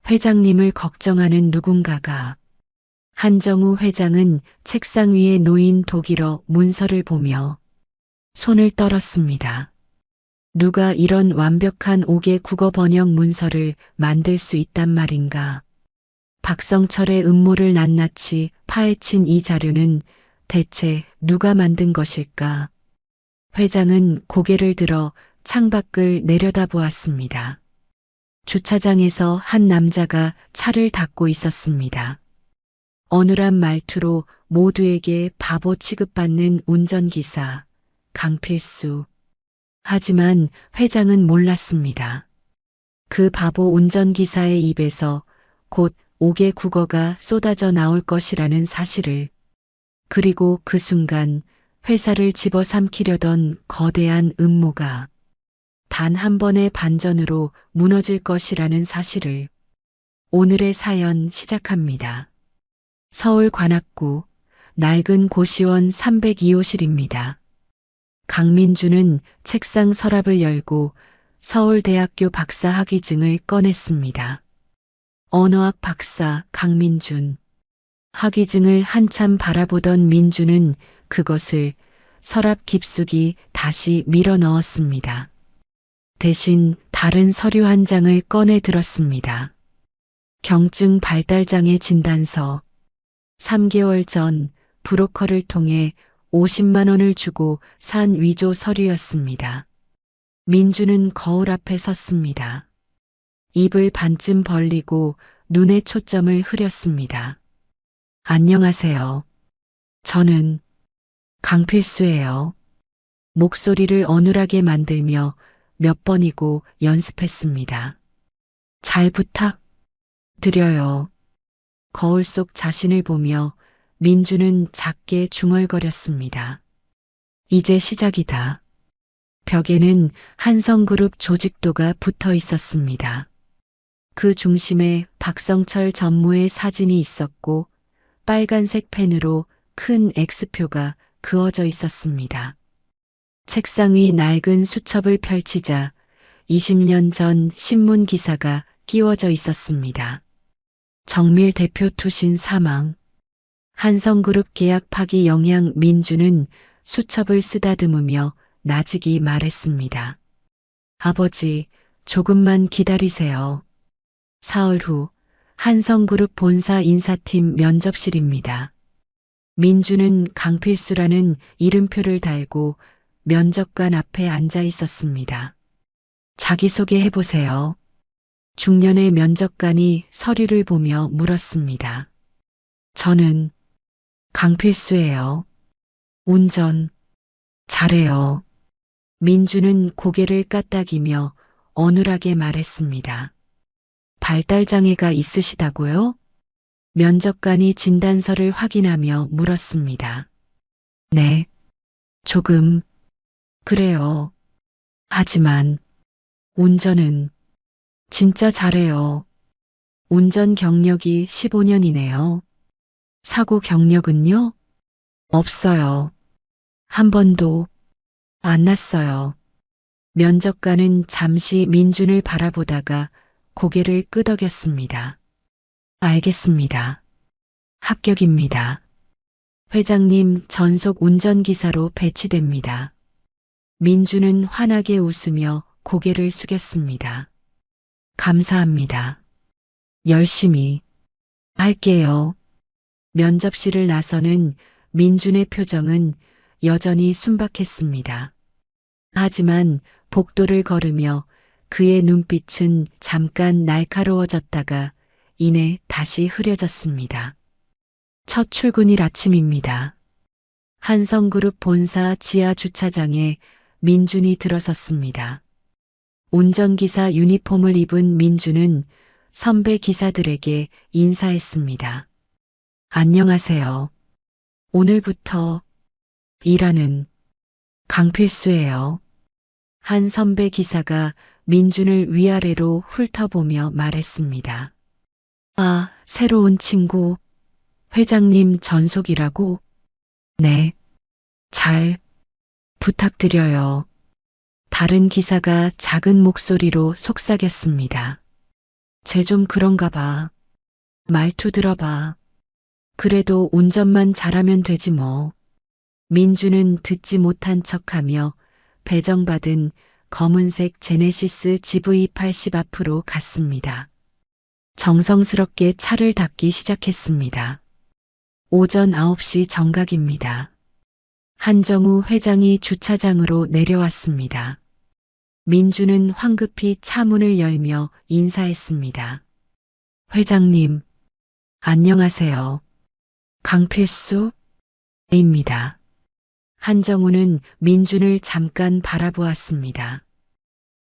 회장님을 걱정하는 누군가가. 한정우 회장은 책상 위에 놓인 독일어 문서를 보며 손을 떨었습니다. 누가 이런 완벽한 5개 국어 번역 문서를 만들 수 있단 말인가. 박성철의 음모를 낱낱이 파헤친 이 자료는 대체 누가 만든 것일까? 회장은 고개를 들어 창밖을 내려다보았습니다. 주차장에서 한 남자가 차를 닦고 있었습니다. 어눌한 말투로 모두에게 바보 취급받는 운전기사, 강필수. 하지만 회장은 몰랐습니다. 그 바보 운전기사의 입에서 곧 5개 국어가 쏟아져 나올 것이라는 사실을. 그리고 그 순간 회사를 집어삼키려던 거대한 음모가 단 한 번의 반전으로 무너질 것이라는 사실을. 오늘의 사연 시작합니다. 서울 관악구 낡은 고시원 302호실입니다. 강민주는 책상 서랍을 열고 서울대학교 박사 학위증을 꺼냈습니다. 언어학 박사 강민준. 학위증을 한참 바라보던 민주는 그것을 서랍 깊숙이 다시 밀어 넣었습니다. 대신 다른 서류 한 장을 꺼내 들었습니다. 경증 발달장애 진단서. 3개월 전 브로커를 통해 50만 원을 주고 산 위조 서류였습니다. 민주는 거울 앞에 섰습니다. 입을 반쯤 벌리고 눈에 초점을 흐렸습니다. 안녕하세요. 저는 강필수예요. 목소리를 어눌하게 만들며 몇 번이고 연습했습니다. 잘 부탁드려요. 거울 속 자신을 보며 민주는 작게 중얼거렸습니다. 이제 시작이다. 벽에는 한성그룹 조직도가 붙어 있었습니다. 그 중심에 박성철 전무의 사진이 있었고 빨간색 펜으로 큰 X표가 그어져 있었습니다. 책상 위 낡은 수첩을 펼치자 20년 전 신문 기사가 끼워져 있었습니다. 정밀 대표 투신 사망. 한성그룹 계약 파기 영향. 민주는 수첩을 쓰다듬으며 나직이 말했습니다. 아버지, 조금만 기다리세요. 사흘 후 한성그룹 본사 인사팀 면접실입니다. 민주는 강필수라는 이름표를 달고 면접관 앞에 앉아 있었습니다. 자기소개 해보세요. 중년의 면접관이 서류를 보며 물었습니다. 저는 강필수예요. 운전 잘해요. 민주는 고개를 까딱이며 어눌하게 말했습니다. 발달장애가 있으시다고요? 면접관이 진단서를 확인하며 물었습니다. 네, 조금. 그래요. 하지만 운전은 진짜 잘해요. 운전 경력이 15년이네요. 사고 경력은요? 없어요. 한 번도 안 났어요. 면접관은 잠시 민준을 바라보다가 고개를 끄덕였습니다. 알겠습니다. 합격입니다. 회장님 전속 운전기사로 배치됩니다. 민주는 환하게 웃으며 고개를 숙였습니다. 감사합니다. 열심히 할게요. 면접실을 나서는 민준의 표정은 여전히 순박했습니다. 하지만 복도를 걸으며 그의 눈빛은 잠깐 날카로워졌다가 이내 다시 흐려졌습니다. 첫 출근일 아침입니다. 한성그룹 본사 지하 주차장에 민준이 들어섰습니다. 운전기사 유니폼을 입은 민준은 선배 기사들에게 인사했습니다. 안녕하세요. 오늘부터 일하는 강필수예요. 한 선배 기사가 민준을 위아래로 훑어보며 말했습니다. 아, 새로운 친구. 회장님 전속이라고? 네. 잘 부탁드려요. 다른 기사가 작은 목소리로 속삭였습니다. 쟤 좀 그런가 봐. 말투 들어봐. 그래도 운전만 잘하면 되지 뭐. 민주는 듣지 못한 척하며 배정받은 검은색 제네시스 GV80 앞으로 갔습니다. 정성스럽게 차를 닦기 시작했습니다. 오전 9시 정각입니다. 한정우 회장이 주차장으로 내려왔습니다. 민주는 황급히 차 문을 열며 인사했습니다. 회장님, 안녕하세요. 강필수입니다. 한정우는 민준을 잠깐 바라보았습니다.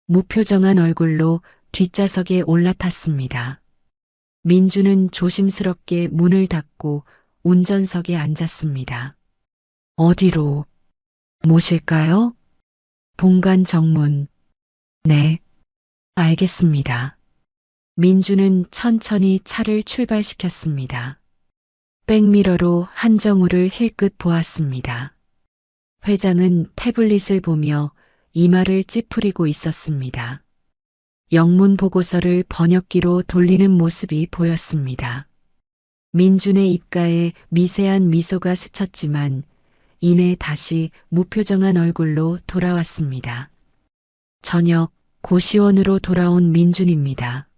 무표정한 얼굴로 뒷좌석에 올라탔습니다. 민준은 조심스럽게 문을 닫고 운전석에 앉았습니다. 어디로 모실까요? 본관 정문. 네, 알겠습니다. 민주는 천천히 차를 출발시켰습니다. 백미러로 한정우를 힐끗 보았습니다. 회장은 태블릿을 보며 이마를 찌푸리고 있었습니다. 영문 보고서를 번역기로 돌리는 모습이 보였습니다. 민준의 입가에 미세한 미소가 스쳤지만 이내 다시 무표정한 얼굴로 돌아왔습니다. 저녁 고시원으로 돌아온 민준입니다.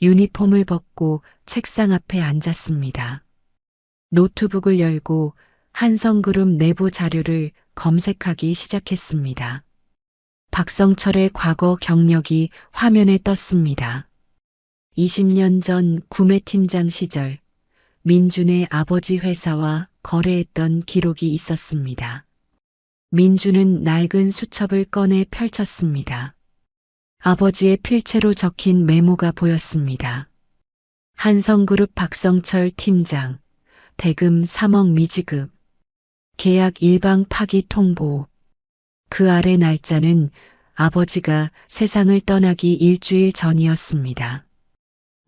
유니폼을 벗고 책상 앞에 앉았습니다. 노트북을 열고 한성그룹 내부 자료를 검색하기 시작했습니다. 박성철의 과거 경력이 화면에 떴습니다. 20년 전 구매팀장 시절 민준의 아버지 회사와 거래했던 기록이 있었습니다. 민준은 낡은 수첩을 꺼내 펼쳤습니다. 아버지의 필체로 적힌 메모가 보였습니다. 한성그룹 박성철 팀장, 대금 3억 미지급, 계약 일방 파기 통보. 그 아래 날짜는 아버지가 세상을 떠나기 일주일 전이었습니다.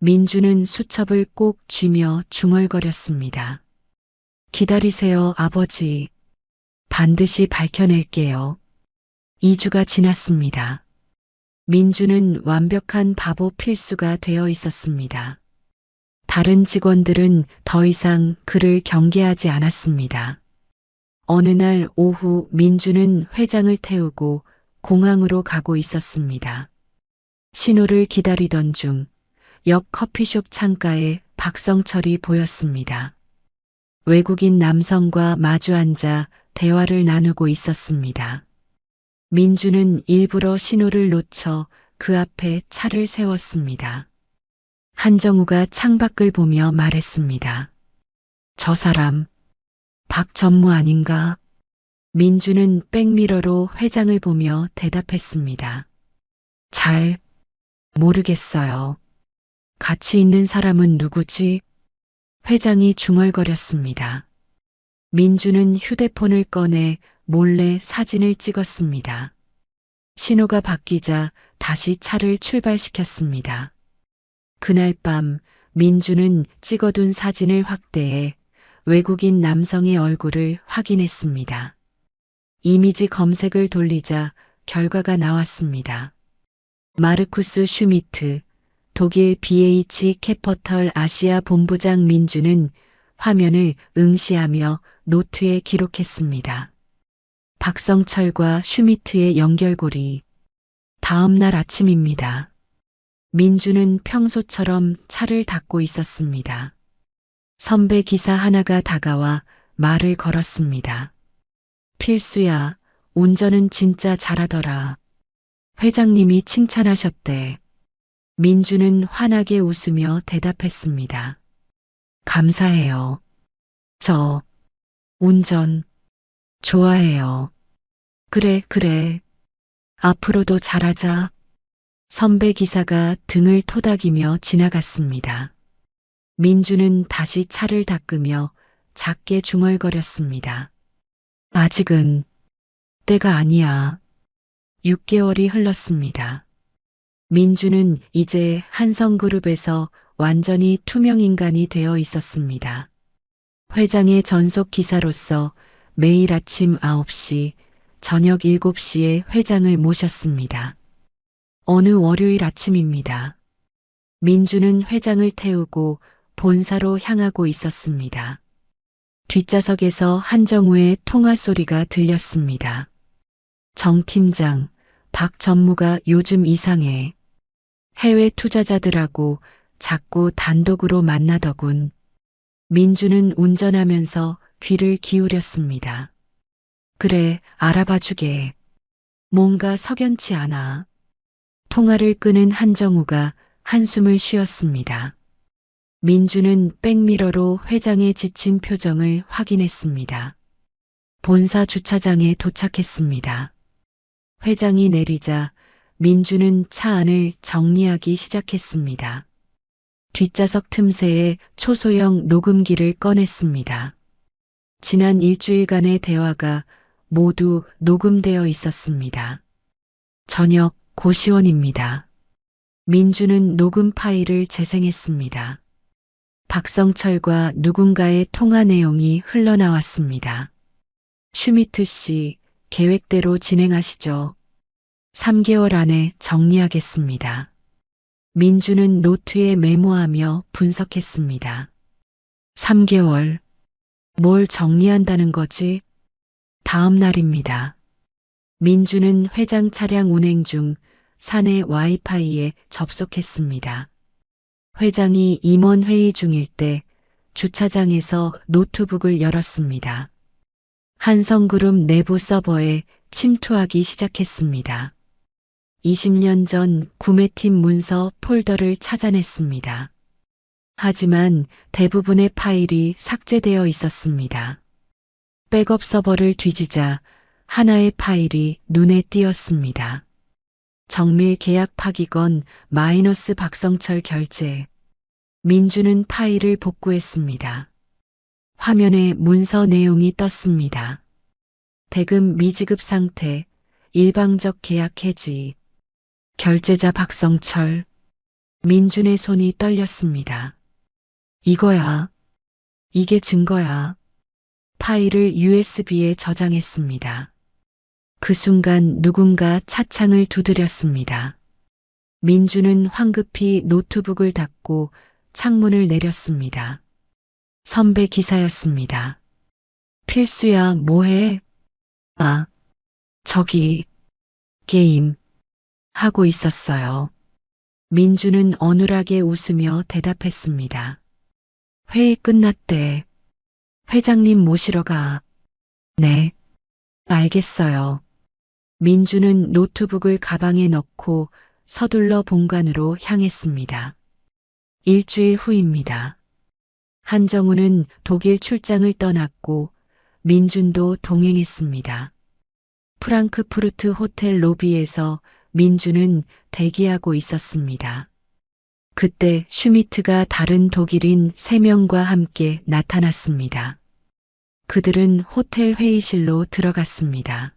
민주는 수첩을 꼭 쥐며 중얼거렸습니다. 기다리세요, 아버지. 반드시 밝혀낼게요. 2주가 지났습니다. 민주는 완벽한 바보 필수가 되어 있었습니다. 다른 직원들은 더 이상 그를 경계하지 않았습니다. 어느 날 오후 민주는 회장을 태우고 공항으로 가고 있었습니다. 신호를 기다리던 중 옆 커피숍 창가에 박성철이 보였습니다. 외국인 남성과 마주 앉아 대화를 나누고 있었습니다. 민주는 일부러 신호를 놓쳐 그 앞에 차를 세웠습니다. 한정우가 창밖을 보며 말했습니다. 저 사람 박전무 아닌가? 민주는 백미러로 회장을 보며 대답했습니다. 잘 모르겠어요. 같이 있는 사람은 누구지? 회장이 중얼거렸습니다. 민주는 휴대폰을 꺼내 몰래 사진을 찍었습니다. 신호가 바뀌자 다시 차를 출발시켰습니다. 그날 밤 민주는 찍어둔 사진을 확대해 외국인 남성의 얼굴을 확인했습니다. 이미지 검색을 돌리자 결과가 나왔습니다. 마르쿠스 슈미트, 독일 BH 캐퍼털 아시아 본부장. 민주는 화면을 응시하며 노트에 기록했습니다. 박성철과 슈미트의 연결고리. 다음 날 아침입니다. 민주는 평소처럼 차를 닦고 있었습니다. 선배 기사 하나가 다가와 말을 걸었습니다. 필수야, 운전은 진짜 잘하더라. 회장님이 칭찬하셨대. 민주는 환하게 웃으며 대답했습니다. 감사해요. 저 운전 좋아해요. 그래. 앞으로도 잘하자. 선배 기사가 등을 토닥이며 지나갔습니다. 민주는 다시 차를 닦으며 작게 중얼거렸습니다. 아직은 때가 아니야. 6개월이 흘렀습니다. 민주는 이제 한성그룹에서 완전히 투명 인간이 되어 있었습니다. 회장의 전속 기사로서 매일 아침 9시, 저녁 7시에 회장을 모셨습니다. 어느 월요일 아침입니다. 민주는 회장을 태우고 본사로 향하고 있었습니다. 뒷좌석에서 한정우의 통화 소리가 들렸습니다. 정 팀장, 박 전무가 요즘 이상해. 해외 투자자들하고 자꾸 단독으로 만나더군. 민주는 운전하면서 귀를 기울였습니다. 그래, 알아봐 주게. 뭔가 석연치 않아. 통화를 끄는 한정우가 한숨을 쉬었습니다. 민주는 백미러로 회장의 지친 표정을 확인했습니다. 본사 주차장에 도착했습니다. 회장이 내리자 민주는 차 안을 정리하기 시작했습니다. 뒷좌석 틈새에 초소형 녹음기를 꺼냈습니다. 지난 일주일간의 대화가 모두 녹음되어 있었습니다. 저녁 고시원입니다. 민주는 녹음 파일을 재생했습니다. 박성철과 누군가의 통화 내용이 흘러나왔습니다. 슈미트 씨, 계획대로 진행하시죠. 3개월 안에 정리하겠습니다. 민주는 노트에 메모하며 분석했습니다. 3개월. 뭘 정리한다는 거지? 다음 날입니다. 민주는 회장 차량 운행 중 사내 와이파이에 접속했습니다. 회장이 임원 회의 중일 때 주차장에서 노트북을 열었습니다. 한성그룹 내부 서버에 침투하기 시작했습니다. 20년 전 구매팀 문서 폴더를 찾아냈습니다. 하지만 대부분의 파일이 삭제되어 있었습니다. 백업 서버를 뒤지자 하나의 파일이 눈에 띄었습니다. 정밀 계약 파기건 마이너스 박성철 결제. 민주는 파일을 복구했습니다. 화면에 문서 내용이 떴습니다. 대금 미지급 상태, 일방적 계약 해지. 결제자 박성철. 민준의 손이 떨렸습니다. 이거야. 이게 증거야. 파일을 USB에 저장했습니다. 그 순간 누군가 차창을 두드렸습니다. 민주는 황급히 노트북을 닫고 창문을 내렸습니다. 선배 기사였습니다. 필수야, 뭐해? 아, 저기, 게임. 하고 있었어요. 민주는 어눌하게 웃으며 대답했습니다. 회의 끝났대. 회장님 모시러 가. 네, 알겠어요. 민주는 노트북을 가방에 넣고 서둘러 본관으로 향했습니다. 일주일 후입니다. 한정우는 독일 출장을 떠났고 민준도 동행했습니다. 프랑크푸르트 호텔 로비에서 민주는 대기하고 있었습니다. 그때 슈미트가 다른 독일인 3명과 함께 나타났습니다. 그들은 호텔 회의실로 들어갔습니다.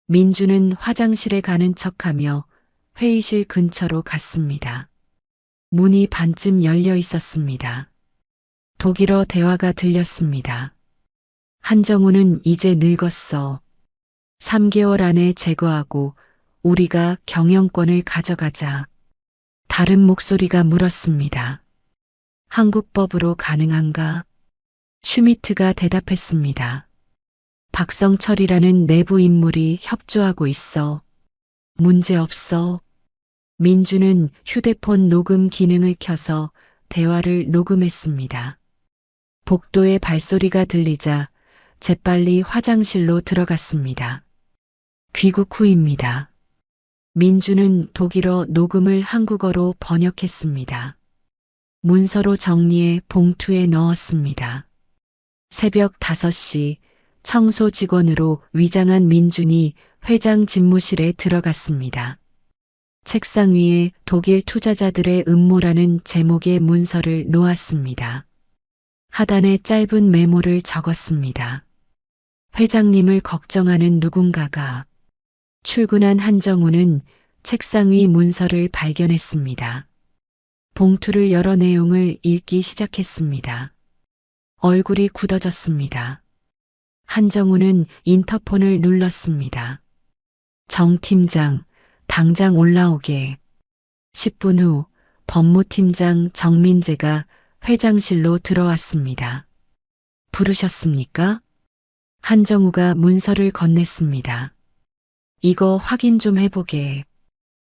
민주는 화장실에 가는 척하며 회의실 근처로 갔습니다. 문이 반쯤 열려 있었습니다. 독일어 대화가 들렸습니다. 한정우는 이제 늙었어. 3개월 안에 제거하고 우리가 경영권을 가져가자. 다른 목소리가 물었습니다. 한국법으로 가능한가? 슈미트가 대답했습니다. 박성철이라는 내부 인물이 협조하고 있어. 문제 없어. 민주는 휴대폰 녹음 기능을 켜서 대화를 녹음했습니다. 복도의 발소리가 들리자 재빨리 화장실로 들어갔습니다. 귀국 후입니다. 민주는 독일어 녹음을 한국어로 번역했습니다. 문서로 정리해 봉투에 넣었습니다. 새벽 5시 청소 직원으로 위장한 민준이 회장 집무실에 들어갔습니다. 책상 위에 독일 투자자들의 음모라는 제목의 문서를 놓았습니다. 하단에 짧은 메모를 적었습니다. 회장님을 걱정하는 누군가가. 출근한 한정우는 책상 위 문서를 발견했습니다. 봉투를 열어 내용을 읽기 시작했습니다. 얼굴이 굳어졌습니다. 한정우는 인터폰을 눌렀습니다. 정 팀장, 당장 올라오게. 10분 후 법무팀장 정민재가 회장실로 들어왔습니다. 부르셨습니까? 한정우가 문서를 건넸습니다. 이거 확인 좀 해보게.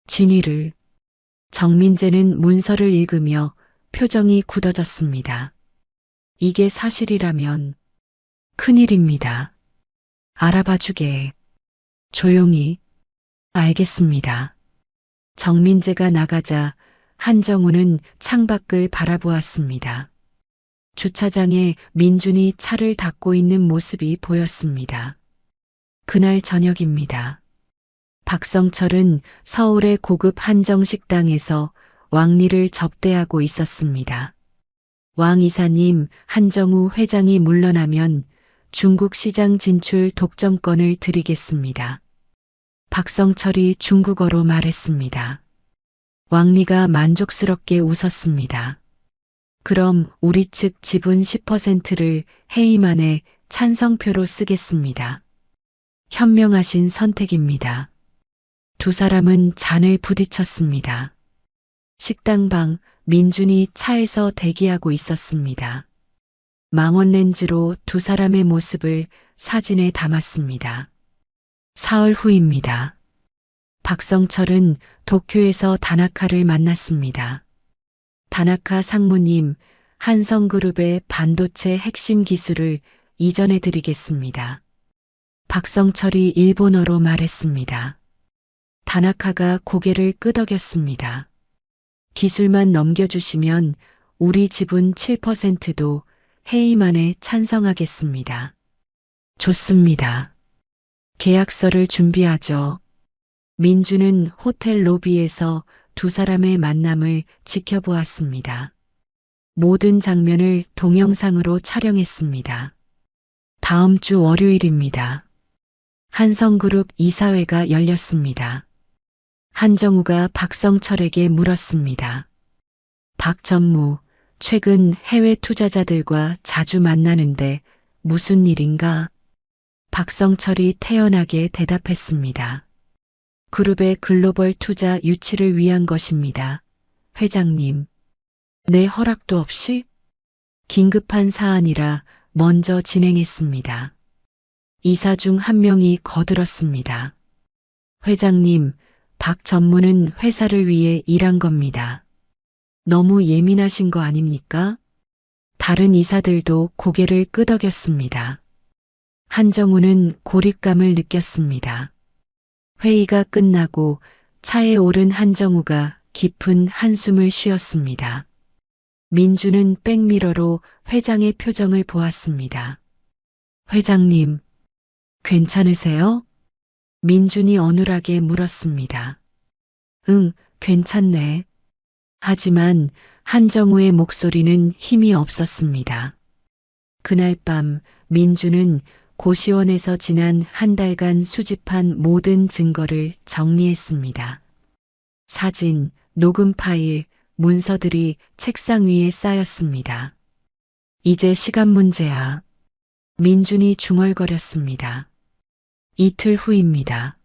진위를. 정민재는 문서를 읽으며 표정이 굳어졌습니다. 이게 사실이라면 큰일입니다. 알아봐주게. 조용히. 알겠습니다. 정민재가 나가자 한정우는 창밖을 바라보았습니다. 주차장에 민준이 차를 닦고 있는 모습이 보였습니다. 그날 저녁입니다. 박성철은 서울의 고급 한정식당에서 왕리를 접대하고 있었습니다. 왕 이사님, 한정우 회장이 물러나면 중국 시장 진출 독점권을 드리겠습니다. 박성철이 중국어로 말했습니다. 왕리가 만족스럽게 웃었습니다. 그럼 우리 측 지분 10%를 해임 안에 찬성표로 쓰겠습니다. 현명하신 선택입니다. 두 사람은 잔을 부딪혔습니다. 식당방, 민준이 차에서 대기하고 있었습니다. 망원 렌즈로 두 사람의 모습을 사진에 담았습니다. 사흘 후입니다. 박성철은 도쿄에서 다나카를 만났습니다. 다나카 상무님, 한성그룹의 반도체 핵심 기술을 이전해 드리겠습니다. 박성철이 일본어로 말했습니다. 다나카가 고개를 끄덕였습니다. 기술만 넘겨주시면 우리 지분 7%도 해임안에 찬성하겠습니다. 좋습니다. 계약서를 준비하죠. 민주는 호텔 로비에서 두 사람의 만남을 지켜보았습니다. 모든 장면을 동영상으로 촬영했습니다. 다음 주 월요일입니다. 한성그룹 이사회가 열렸습니다. 한정우가 박성철에게 물었습니다. 박 전무, 최근 해외 투자자들과 자주 만나는데 무슨 일인가? 박성철이 태연하게 대답했습니다. 그룹의 글로벌 투자 유치를 위한 것입니다. 회장님. 내 허락도 없이? 긴급한 사안이라 먼저 진행했습니다. 이사 중 한 명이 거들었습니다. 회장님, 박 전무는 회사를 위해 일한 겁니다. 너무 예민하신 거 아닙니까? 다른 이사들도 고개를 끄덕였습니다. 한정우는 고립감을 느꼈습니다. 회의가 끝나고 차에 오른 한정우가 깊은 한숨을 쉬었습니다. 민주는 백미러로 회장의 표정을 보았습니다. 회장님, 괜찮으세요? 민준이 어눌하게 물었습니다. 응, 괜찮네. 하지만 한정우의 목소리는 힘이 없었습니다. 그날 밤 민준은 고시원에서 지난 한 달간 수집한 모든 증거를 정리했습니다. 사진, 녹음 파일, 문서들이 책상 위에 쌓였습니다. 이제 시간 문제야. 민준이 중얼거렸습니다. 이틀 후입니다.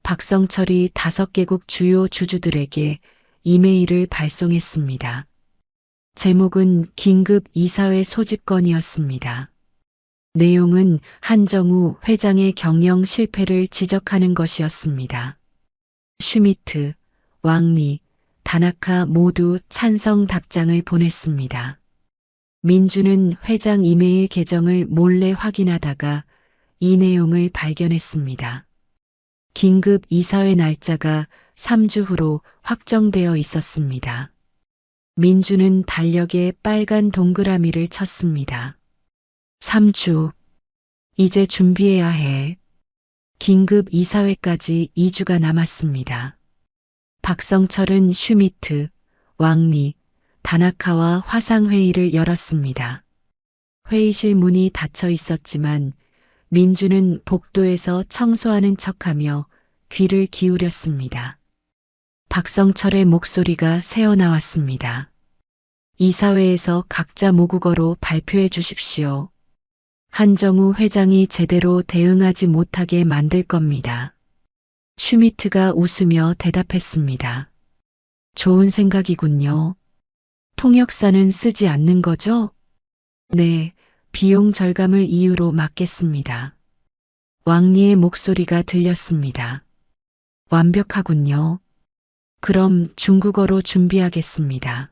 박성철이 5개국 주요 주주들에게 이메일을 발송했습니다. 제목은 긴급 이사회 소집건이었습니다. 내용은 한정우 회장의 경영 실패를 지적하는 것이었습니다. 슈미트, 왕리, 다나카 모두 찬성 답장을 보냈습니다. 민주는 회장 이메일 계정을 몰래 확인하다가 이 내용을 발견했습니다. 긴급 이사회 날짜가 3주 후로 확정되어 있었습니다. 민주는 달력에 빨간 동그라미를 쳤습니다. 3주. 이제 준비해야 해. 긴급 이사회까지 2주가 남았습니다. 박성철은 슈미트, 왕리, 다나카와 화상회의를 열었습니다. 회의실 문이 닫혀 있었지만 민주는 복도에서 청소하는 척하며 귀를 기울였습니다. 박성철의 목소리가 새어나왔습니다. 이사회에서 각자 모국어로 발표해 주십시오. 한정우 회장이 제대로 대응하지 못하게 만들 겁니다. 슈미트가 웃으며 대답했습니다. 좋은 생각이군요. 통역사는 쓰지 않는 거죠? 네, 비용 절감을 이유로 막겠습니다. 왕리의 목소리가 들렸습니다. 완벽하군요. 그럼 중국어로 준비하겠습니다.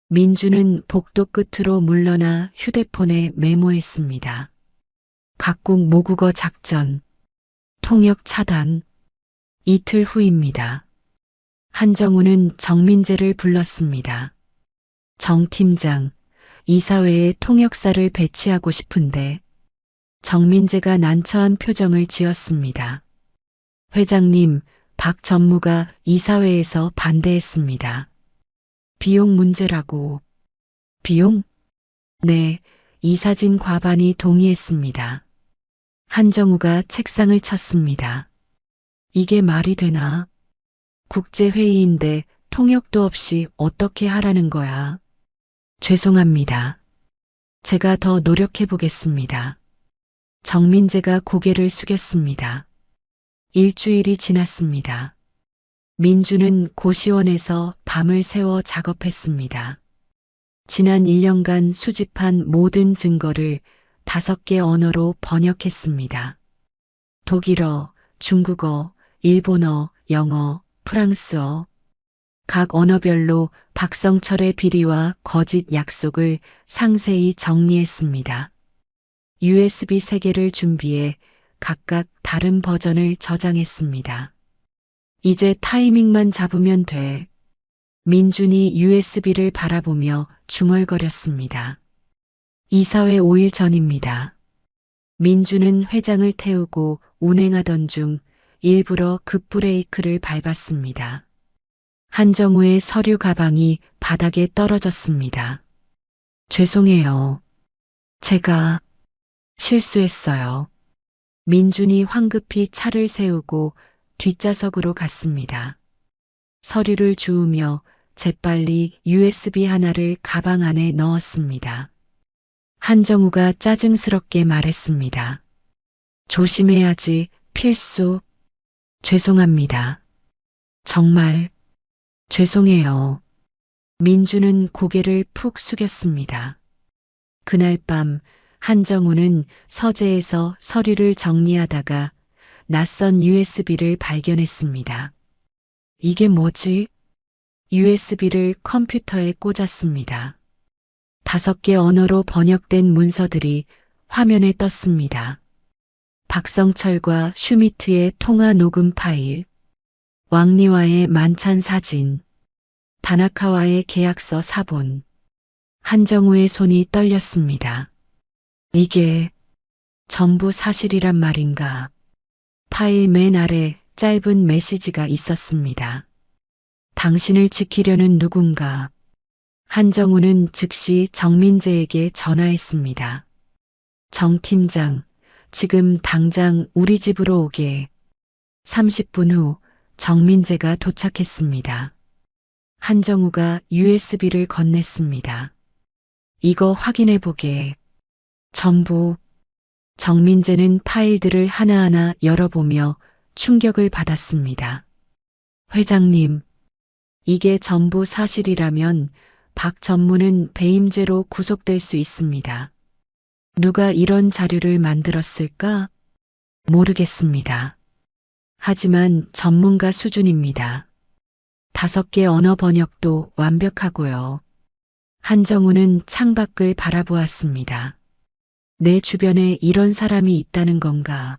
민주는 복도 끝으로 물러나 휴대폰에 메모했습니다. 각국 모국어 작전, 통역 차단. 이틀 후입니다. 한정우는 정민재를 불렀습니다. 정 팀장, 이사회에 통역사를 배치하고 싶은데 정민재가 난처한 표정을 지었습니다. 회장님, 박 전무가 이사회에서 반대했습니다. 비용 문제라고. 비용? 네, 이사진 과반이 동의했습니다. 한정우가 책상을 쳤습니다. 이게 말이 되나? 국제회의인데 통역도 없이 어떻게 하라는 거야? 죄송합니다. 제가 더 노력해 보겠습니다. 정민재가 고개를 숙였습니다. 일주일이 지났습니다. 민주는 고시원에서 밤을 새워 작업했습니다. 지난 1년간 수집한 모든 증거를 5개 언어로 번역했습니다. 독일어, 중국어, 일본어, 영어, 프랑스어. 각 언어별로 박성철의 비리와 거짓 약속을 상세히 정리했습니다. USB 3개를 준비해 각각 다른 버전을 저장했습니다. 이제 타이밍만 잡으면 돼. 민준이 USB를 바라보며 중얼거렸습니다. 이사회 5일 전입니다. 민주는 회장을 태우고 운행하던 중 일부러 급브레이크를 밟았습니다. 한정우의 서류 가방이 바닥에 떨어졌습니다. 죄송해요. 제가 실수했어요. 민준이 황급히 차를 세우고 뒷좌석으로 갔습니다. 서류를 주우며 재빨리 USB 하나를 가방 안에 넣었습니다. 한정우가 짜증스럽게 말했습니다. 조심해야지, 필수. 죄송합니다. 정말 죄송해요. 민주는 고개를 푹 숙였습니다. 그날 밤 한정우는 서재에서 서류를 정리하다가 낯선 USB를 발견했습니다. 이게 뭐지? USB를 컴퓨터에 꽂았습니다. 5개 언어로 번역된 문서들이 화면에 떴습니다. 박성철과 슈미트의 통화 녹음 파일, 왕리와의 만찬 사진, 다나카와의 계약서 사본. 한정우의 손이 떨렸습니다. 이게 전부 사실이란 말인가? 파일 맨 아래 짧은 메시지가 있었습니다. 당신을 지키려는 누군가. 한정우는 즉시 정민재에게 전화했습니다. 정 팀장, 지금 당장 우리 집으로 오게. 30분 후 정민재가 도착했습니다. 한정우가 USB를 건넸습니다. 이거 확인해 보게. 전부. 정민재는 파일들을 하나하나 열어보며 충격을 받았습니다. 회장님, 이게 전부 사실이라면 박 전무는 배임죄로 구속될 수 있습니다. 누가 이런 자료를 만들었을까? 모르겠습니다. 하지만 전문가 수준입니다. 5개 언어 번역도 완벽하고요. 한정우는 창밖을 바라보았습니다. 내 주변에 이런 사람이 있다는 건가?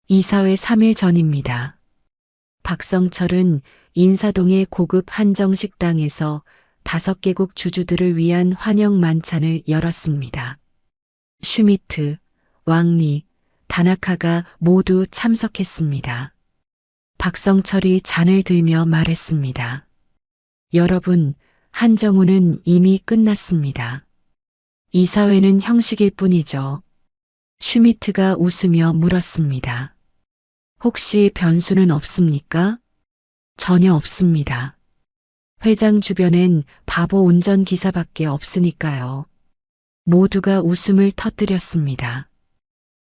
이사회 3일 전입니다. 박성철은 인사동의 고급 한정식당에서 5개국 주주들을 위한 환영 만찬을 열었습니다. 슈미트, 왕리, 다나카가 모두 참석했습니다. 박성철이 잔을 들며 말했습니다. 여러분, 한정우는 이미 끝났습니다. 이사회는 형식일 뿐이죠. 슈미트가 웃으며 물었습니다. 혹시 변수는 없습니까? 전혀 없습니다. 회장 주변엔 바보 운전기사밖에 없으니까요. 모두가 웃음을 터뜨렸습니다.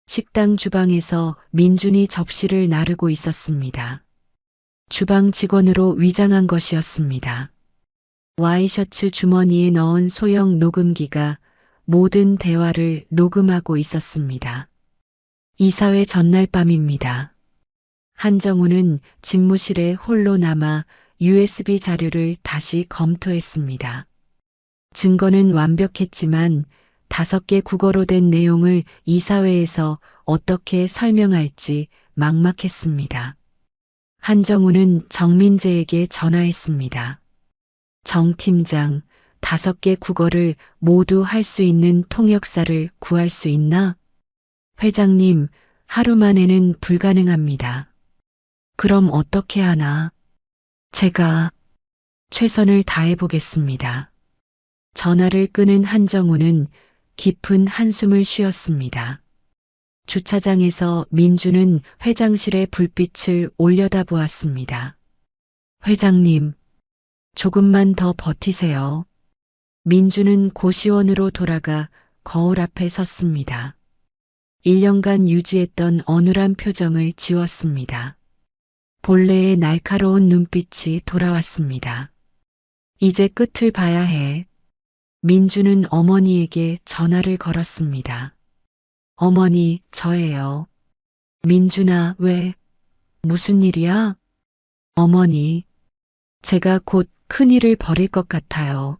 식당 주방에서 민준이 접시를 나르고 있었습니다. 주방 직원으로 위장한 것이었습니다. 와이셔츠 주머니에 넣은 소형 녹음기가 모든 대화를 녹음하고 있었습니다. 이사회 전날 밤입니다. 한정우는 집무실에 홀로 남아 USB 자료를 다시 검토했습니다. 증거는 완벽했지만 5개 국어로 된 내용을 이사회에서 어떻게 설명할지 막막했습니다. 한정우는 정민재에게 전화했습니다. 정 팀장, 5개 국어를 모두 할 수 있는 통역사를 구할 수 있나? 회장님, 하루 만에는 불가능합니다. 그럼 어떻게 하나? 제가 최선을 다해 보겠습니다. 전화를 끊은 한정우는 깊은 한숨을 쉬었습니다. 주차장에서 민주는 회장실의 불빛을 올려다보았습니다. 회장님, 조금만 더 버티세요. 민주는 고시원으로 돌아가 거울 앞에 섰습니다. 1년간 유지했던 어눌한 표정을 지웠습니다. 본래의 날카로운 눈빛이 돌아왔습니다. 이제 끝을 봐야 해. 민주는 어머니에게 전화를 걸었습니다. 어머니, 저예요. 민준아, 왜? 무슨 일이야? 어머니, 제가 곧 큰일을 벌일 것 같아요.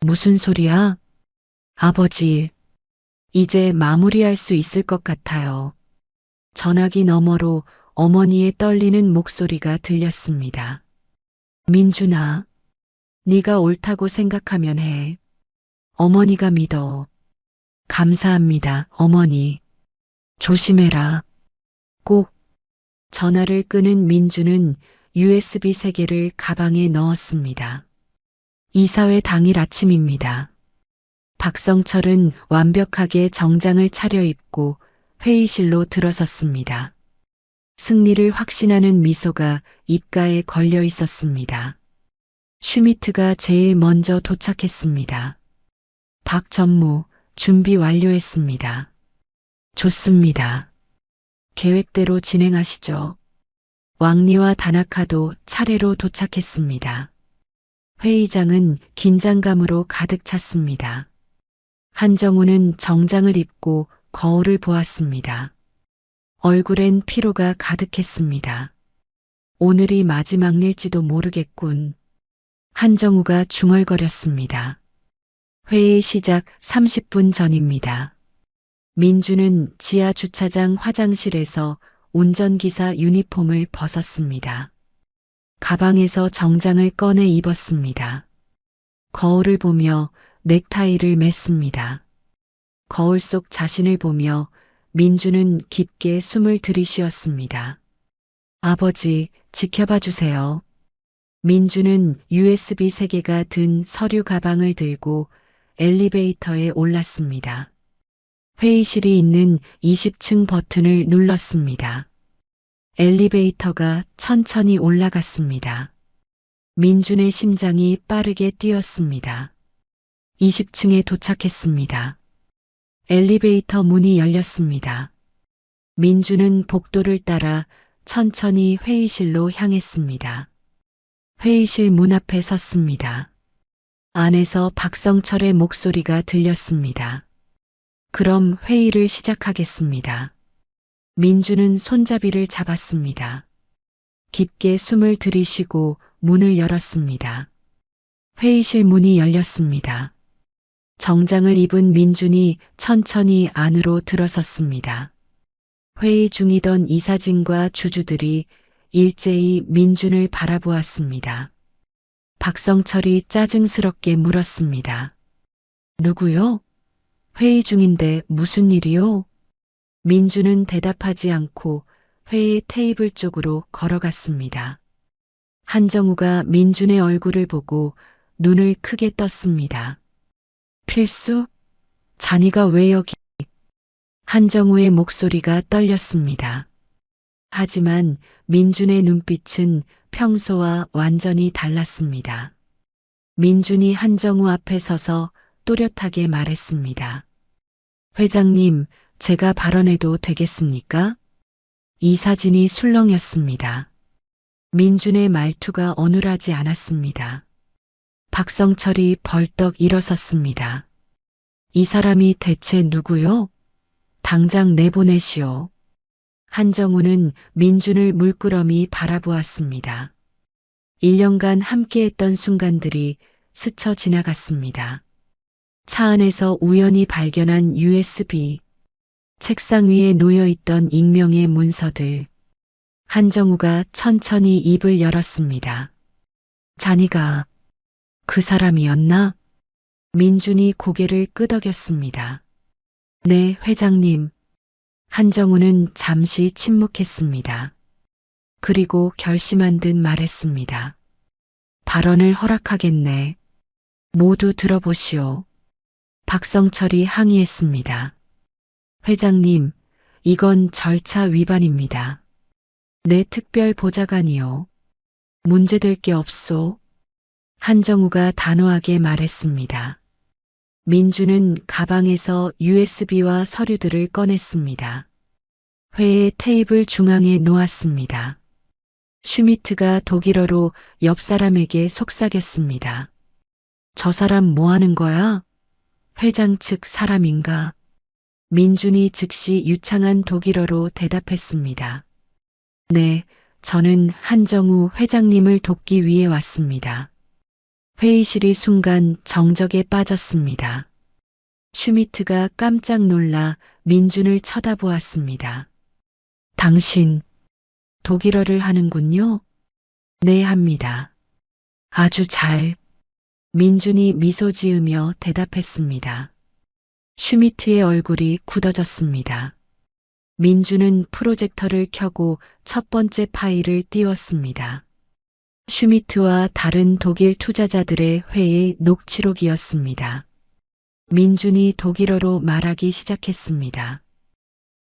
무슨 소리야? 아버지, 이제 마무리할 수 있을 것 같아요. 전화기 너머로 어머니의 떨리는 목소리가 들렸습니다. 민준아, 네가 옳다고 생각하면 해. 어머니가 믿어. 감사합니다, 어머니. 조심해라. 꼭. 전화를 끄는 민주는 USB 3개를 가방에 넣었습니다. 이사회 당일 아침입니다. 박성철은 완벽하게 정장을 차려입고 회의실로 들어섰습니다. 승리를 확신하는 미소가 입가에 걸려 있었습니다. 슈미트가 제일 먼저 도착했습니다. 박 전무, 준비 완료했습니다. 좋습니다. 계획대로 진행하시죠. 왕리와 다나카도 차례로 도착했습니다. 회의장은 긴장감으로 가득 찼습니다. 한정우는 정장을 입고 거울을 보았습니다. 얼굴엔 피로가 가득했습니다. 오늘이 마지막 일지도 모르겠군. 한정우가 중얼거렸습니다. 회의 시작 30분 전입니다. 민주는 지하 주차장 화장실에서 운전기사 유니폼을 벗었습니다. 가방에서 정장을 꺼내 입었습니다. 거울을 보며 넥타이를 맸습니다. 거울 속 자신을 보며 민주는 깊게 숨을 들이쉬었습니다. 아버지, 지켜봐 주세요. 민주는 USB 3개가 든 서류 가방을 들고 엘리베이터에 올랐습니다. 회의실이 있는 20층 버튼을 눌렀습니다. 엘리베이터가 천천히 올라갔습니다. 민준의 심장이 빠르게 뛰었습니다. 20층에 도착했습니다. 엘리베이터 문이 열렸습니다. 민준은 복도를 따라 천천히 회의실로 향했습니다. 회의실 문 앞에 섰습니다. 안에서 박성철의 목소리가 들렸습니다. 그럼 회의를 시작하겠습니다. 민주는 손잡이를 잡았습니다. 깊게 숨을 들이쉬고 문을 열었습니다. 회의실 문이 열렸습니다. 정장을 입은 민준이 천천히 안으로 들어섰습니다. 회의 중이던 이사진과 주주들이 일제히 민준을 바라보았습니다. 박성철이 짜증스럽게 물었습니다. 누구요? 회의 중인데 무슨 일이요? 민주는 대답하지 않고 회의 테이블 쪽으로 걸어갔습니다. 한정우가 민준의 얼굴을 보고 눈을 크게 떴습니다. 필수? 자니가 왜 여기? 한정우의 목소리가 떨렸습니다. 하지만 민준의 눈빛은 평소와 완전히 달랐습니다. 민준이 한정우 앞에 서서 또렷하게 말했습니다. 회장님, 제가 발언해도 되겠습니까? 이사진이 술렁였습니다. 민준의 말투가 어눌하지 않았습니다. 박성철이 벌떡 일어섰습니다. 이 사람이 대체 누구요? 당장 내보내시오. 한정우는 민준을 물끄러미 바라보았습니다. 1년간 함께했던 순간들이 스쳐 지나갔습니다. 차 안에서 우연히 발견한 USB, 책상 위에 놓여있던 익명의 문서들. 한정우가 천천히 입을 열었습니다. 자니가 그 사람이었나? 민준이 고개를 끄덕였습니다. 네, 회장님. 한정우는 잠시 침묵했습니다. 그리고 결심한 듯 말했습니다. 발언을 허락하겠네. 모두 들어보시오. 박성철이 항의했습니다. 회장님, 이건 절차 위반입니다. 내 특별 보좌관이요. 문제될 게 없소. 한정우가 단호하게 말했습니다. 민주는 가방에서 USB와 서류들을 꺼냈습니다. 회의 테이블 중앙에 놓았습니다. 슈미트가 독일어로 옆 사람에게 속삭였습니다. 저 사람 뭐 하는 거야? 회장 측 사람인가? 민준이 즉시 유창한 독일어로 대답했습니다. 네, 저는 한정우 회장님을 돕기 위해 왔습니다. 회의실이 순간 정적에 빠졌습니다. 슈미트가 깜짝 놀라 민준을 쳐다보았습니다. 당신, 독일어를 하는군요? 네, 합니다. 아주 잘. 민준이 미소 지으며 대답했습니다. 슈미트의 얼굴이 굳어졌습니다. 민준은 프로젝터를 켜고 첫 번째 파일을 띄웠습니다. 슈미트와 다른 독일 투자자들의 회의 녹취록이었습니다. 민준이 독일어로 말하기 시작했습니다.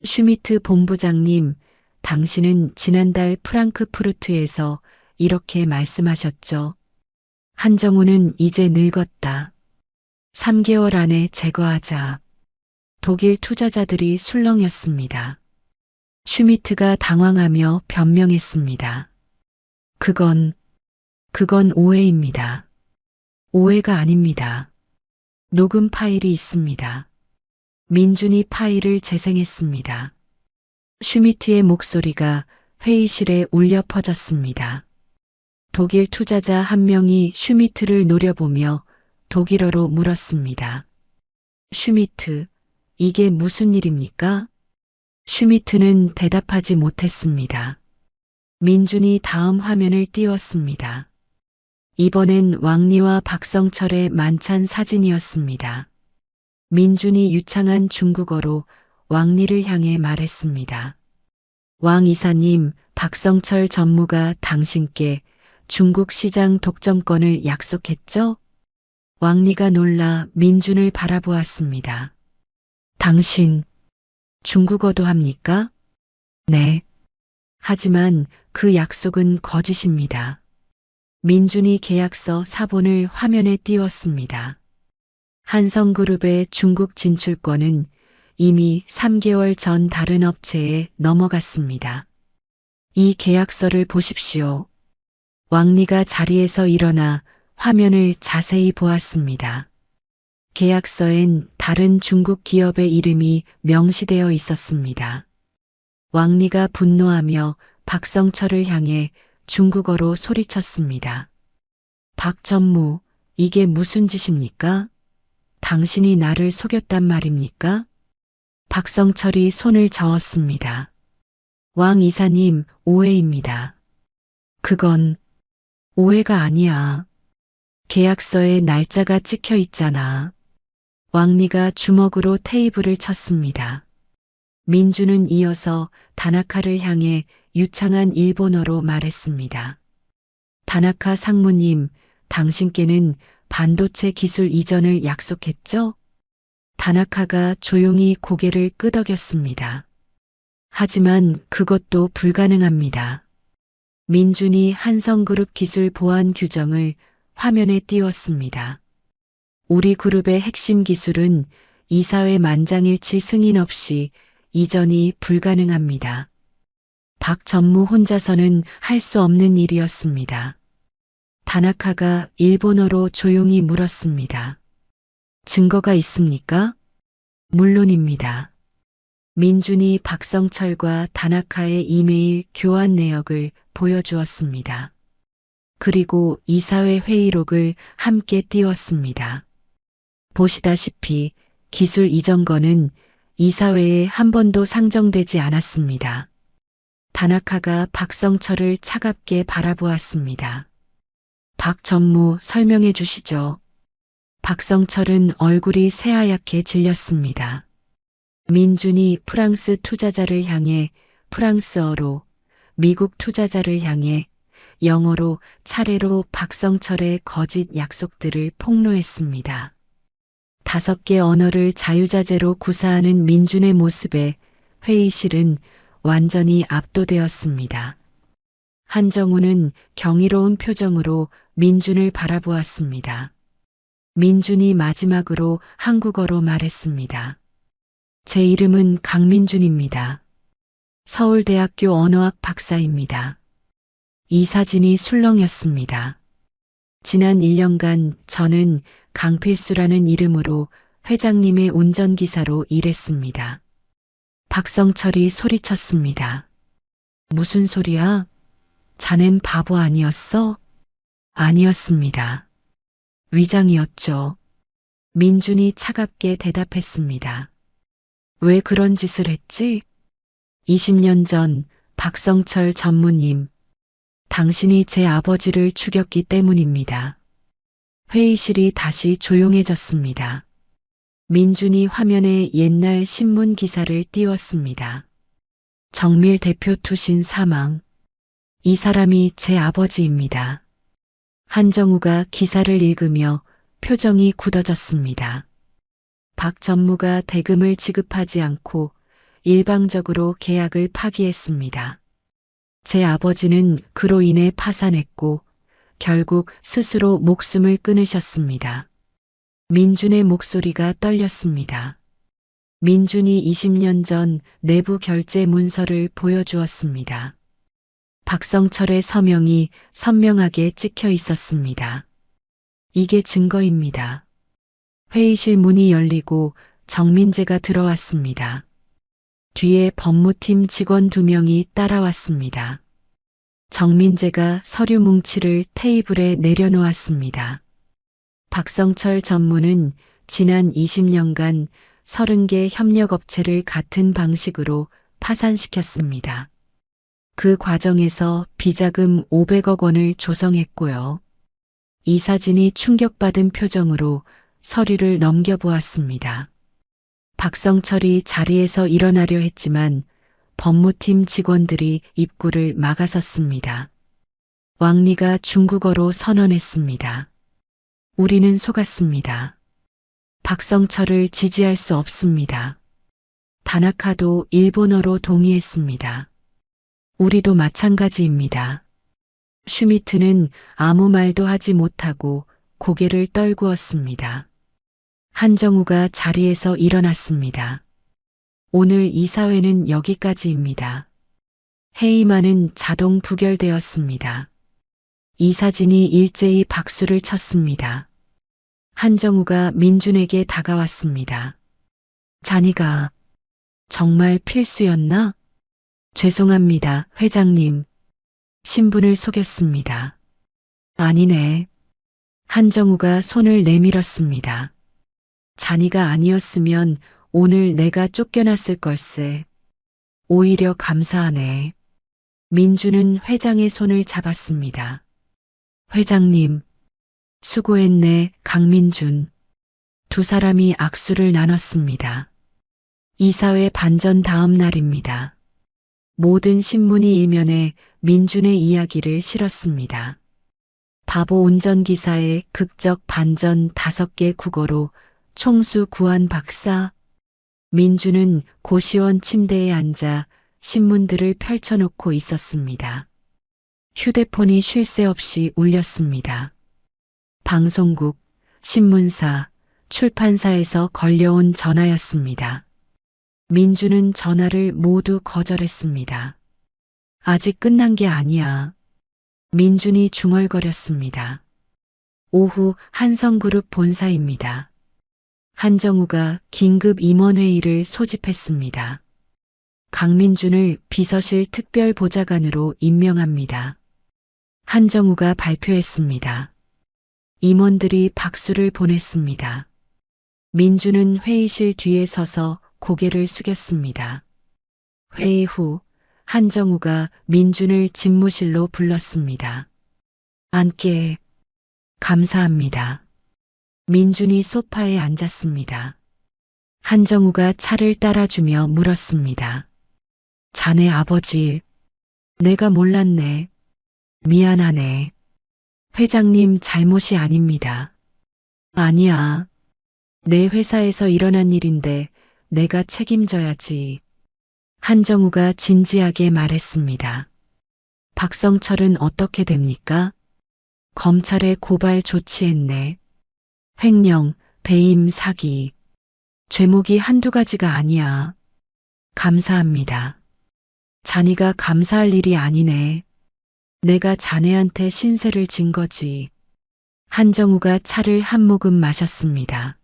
슈미트 본부장님, 당신은 지난달 프랑크푸르트에서 이렇게 말씀하셨죠. 한정우는 이제 늙었다. 3개월 안에 제거하자. 독일 투자자들이 술렁였습니다. 슈미트가 당황하며 변명했습니다. 그건 오해입니다. 오해가 아닙니다. 녹음 파일이 있습니다. 민준이 파일을 재생했습니다. 슈미트의 목소리가 회의실에 울려 퍼졌습니다. 독일 투자자 한 명이 슈미트를 노려보며 독일어로 물었습니다. 슈미트, 이게 무슨 일입니까? 슈미트는 대답하지 못했습니다. 민준이 다음 화면을 띄웠습니다. 이번엔 왕리와 박성철의 만찬 사진이었습니다. 민준이 유창한 중국어로 왕리를 향해 말했습니다. 왕 이사님, 박성철 전무가 당신께 중국 시장 독점권을 약속했죠? 왕리가 놀라 민준을 바라보았습니다. 당신, 중국어도 합니까? 네. 하지만 그 약속은 거짓입니다. 민준이 계약서 사본을 화면에 띄웠습니다. 한성그룹의 중국 진출권은 이미 3개월 전 다른 업체에 넘어갔습니다. 이 계약서를 보십시오. 왕리가 자리에서 일어나 화면을 자세히 보았습니다. 계약서엔 다른 중국 기업의 이름이 명시되어 있었습니다. 왕리가 분노하며 박성철을 향해 중국어로 소리쳤습니다. 박 전무, 이게 무슨 짓입니까? 당신이 나를 속였단 말입니까? 박성철이 손을 저었습니다. 왕 이사님, 오해입니다. 그건 오해가 아니야. 계약서에 날짜가 찍혀 있잖아. 왕리가 주먹으로 테이블을 쳤습니다. 민주는 이어서 다나카를 향해 유창한 일본어로 말했습니다. 다나카 상무님, 당신께는 반도체 기술 이전을 약속했죠? 다나카가 조용히 고개를 끄덕였습니다. 하지만 그것도 불가능합니다. 민준이 한성그룹 기술 보안 규정을 화면에 띄웠습니다. 우리 그룹의 핵심 기술은 이사회 만장일치 승인 없이 이전이 불가능합니다. 박전무 혼자서는 할 수 없는 일이었습니다. 다나카가 일본어로 조용히 물었습니다. 증거가 있습니까? 물론입니다. 민준이 박성철과 다나카의 이메일 교환 내역을 보여주었습니다. 그리고 이사회 회의록을 함께 띄웠습니다. 보시다시피 기술 이전건은 이사회에 한 번도 상정되지 않았습니다. 다나카가 박성철을 차갑게 바라보았습니다. 박 전무 설명해 주시죠. 박성철은 얼굴이 새하얗게 질렸습니다. 민준이 프랑스 투자자를 향해 프랑스어로, 미국 투자자를 향해 영어로 차례로 박성철의 거짓 약속들을 폭로했습니다. 5개 언어를 자유자재로 구사하는 민준의 모습에 회의실은 완전히 압도되었습니다. 한정우는 경이로운 표정으로 민준을 바라보았습니다. 민준이 마지막으로 한국어로 말했습니다. 제 이름은 강민준입니다. 서울대학교 언어학 박사입니다. 이 사진이 술렁였습니다. 지난 1년간 저는 강필수라는 이름으로 회장님의 운전기사로 일했습니다. 박성철이 소리쳤습니다. 무슨 소리야? 자넨 바보 아니었어? 아니었습니다. 위장이었죠. 민준이 차갑게 대답했습니다. 왜 그런 짓을 했지? 20년 전 박성철 전무님, 당신이 제 아버지를 죽였기 때문입니다. 회의실이 다시 조용해졌습니다. 민준이 화면에 옛날 신문 기사를 띄웠습니다. 정밀 대표 투신 사망. 이 사람이 제 아버지입니다. 한정우가 기사를 읽으며 표정이 굳어졌습니다. 박 전무가 대금을 지급하지 않고 일방적으로 계약을 파기했습니다. 제 아버지는 그로 인해 파산했고 결국 스스로 목숨을 끊으셨습니다. 민준의 목소리가 떨렸습니다. 민준이 20년 전 내부 결제 문서를 보여주었습니다. 박성철의 서명이 선명하게 찍혀 있었습니다. 이게 증거입니다. 회의실 문이 열리고 정민재가 들어왔습니다. 뒤에 법무팀 직원 2명이 따라왔습니다. 정민재가 서류 뭉치를 테이블에 내려놓았습니다. 박성철 전무는 지난 20년간 30개 협력업체를 같은 방식으로 파산시켰습니다. 그 과정에서 비자금 500억 원을 조성했고요. 이 사진이 충격받은 표정으로 서류를 넘겨보았습니다. 박성철이 자리에서 일어나려 했지만 법무팀 직원들이 입구를 막아섰습니다. 왕리가 중국어로 선언했습니다. 우리는 속았습니다. 박성철을 지지할 수 없습니다. 다나카도 일본어로 동의했습니다. 우리도 마찬가지입니다. 슈미트는 아무 말도 하지 못하고 고개를 떨구었습니다. 한정우가 자리에서 일어났습니다. 오늘 이사회는 여기까지입니다. 회의만은 자동 부결되었습니다. 이 사진이 일제히 박수를 쳤습니다. 한정우가 민준에게 다가왔습니다. 자니가 정말 필수였나? 죄송합니다, 회장님. 신분을 속였습니다. 아니네. 한정우가 손을 내밀었습니다. 자니가 아니었으면 오늘 내가 쫓겨났을 걸세. 오히려 감사하네. 민준은 회장의 손을 잡았습니다. 회장님, 수고했네, 강민준. 2 사람이 악수를 나눴습니다. 이사회 반전 다음 날입니다. 모든 신문이 일면에 민준의 이야기를 실었습니다. 바보 운전기사의 극적 반전 5개 국어로 총수 구한 박사. 민준은 고시원 침대에 앉아 신문들을 펼쳐놓고 있었습니다. 휴대폰이 쉴 새 없이 울렸습니다. 방송국, 신문사, 출판사에서 걸려온 전화였습니다. 민준은 전화를 모두 거절했습니다. 아직 끝난 게 아니야. 민준이 중얼거렸습니다. 오후 한성그룹 본사입니다. 한정우가 긴급 임원회의를 소집했습니다. 강민준을 비서실 특별보좌관으로 임명합니다. 한정우가 발표했습니다. 임원들이 박수를 보냈습니다. 민준은 회의실 뒤에 서서 고개를 숙였습니다. 회의 후 한정우가 민준을 집무실로 불렀습니다. 앉게. 감사합니다. 민준이 소파에 앉았습니다. 한정우가 차를 따라주며 물었습니다. 자네 아버지, 내가 몰랐네. 미안하네. 회장님 잘못이 아닙니다. 아니야. 내 회사에서 일어난 일인데 내가 책임져야지. 한정우가 진지하게 말했습니다. 박성철은 어떻게 됩니까? 검찰에 고발 조치했네. 횡령, 배임, 사기. 죄목이 한두 가지가 아니야. 감사합니다. 자네가 감사할 일이 아니네. 내가 자네한테 신세를 진 거지. 한정우가 차를 한 모금 마셨습니다.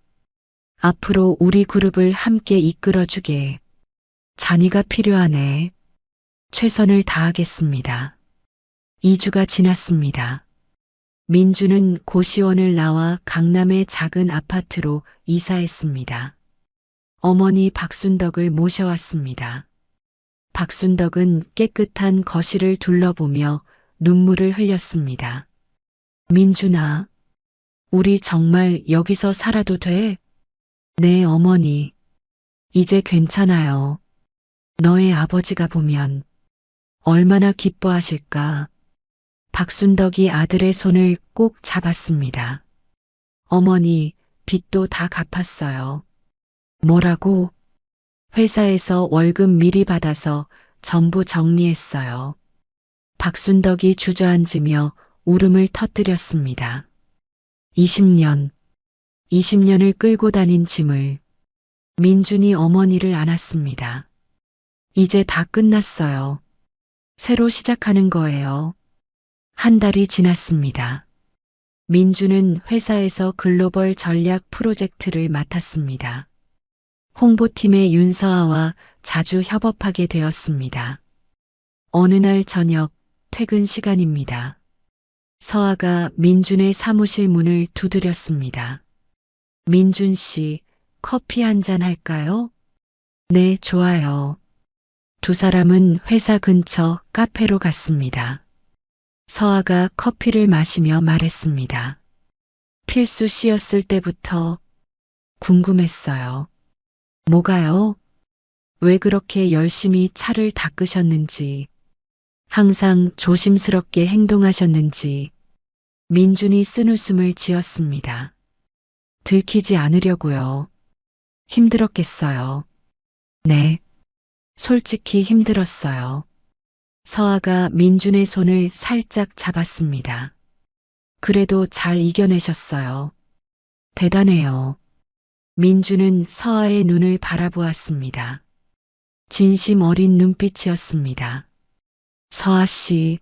앞으로 우리 그룹을 함께 이끌어주게. 자네가 필요하네. 최선을 다하겠습니다. 2주가 지났습니다. 민주는 고시원을 나와 강남의 작은 아파트로 이사했습니다. 어머니 박순덕을 모셔왔습니다. 박순덕은 깨끗한 거실을 둘러보며 눈물을 흘렸습니다. 민준아, 우리 정말 여기서 살아도 돼? 네, 어머니. 이제 괜찮아요. 너의 아버지가 보면 얼마나 기뻐하실까. 박순덕이 아들의 손을 꼭 잡았습니다. 어머니, 빚도 다 갚았어요. 뭐라고? 회사에서 월급 미리 받아서 전부 정리했어요. 박순덕이 주저앉으며 울음을 터뜨렸습니다. 20년을 끌고 다닌 짐을. 민준이 어머니를 안았습니다. 이제 다 끝났어요. 새로 시작하는 거예요. 한 달이 지났습니다. 민준은 회사에서 글로벌 전략 프로젝트를 맡았습니다. 홍보팀의 윤서아와 자주 협업하게 되었습니다. 어느 날 저녁 퇴근 시간입니다. 서아가 민준의 사무실 문을 두드렸습니다. 민준 씨, 커피 한 잔 할까요? 네, 좋아요. 두 사람은 회사 근처 카페로 갔습니다. 서아가 커피를 마시며 말했습니다. 필수 씨였을 때부터 궁금했어요. 뭐가요? 왜 그렇게 열심히 차를 닦으셨는지, 항상 조심스럽게 행동하셨는지. 민준이 쓴웃음을 지었습니다. 들키지 않으려고요. 힘들었겠어요. 네, 솔직히 힘들었어요. 서아가 민준의 손을 살짝 잡았습니다. 그래도 잘 이겨내셨어요. 대단해요. 민준은 서아의 눈을 바라보았습니다. 진심 어린 눈빛이었습니다. 서아 씨,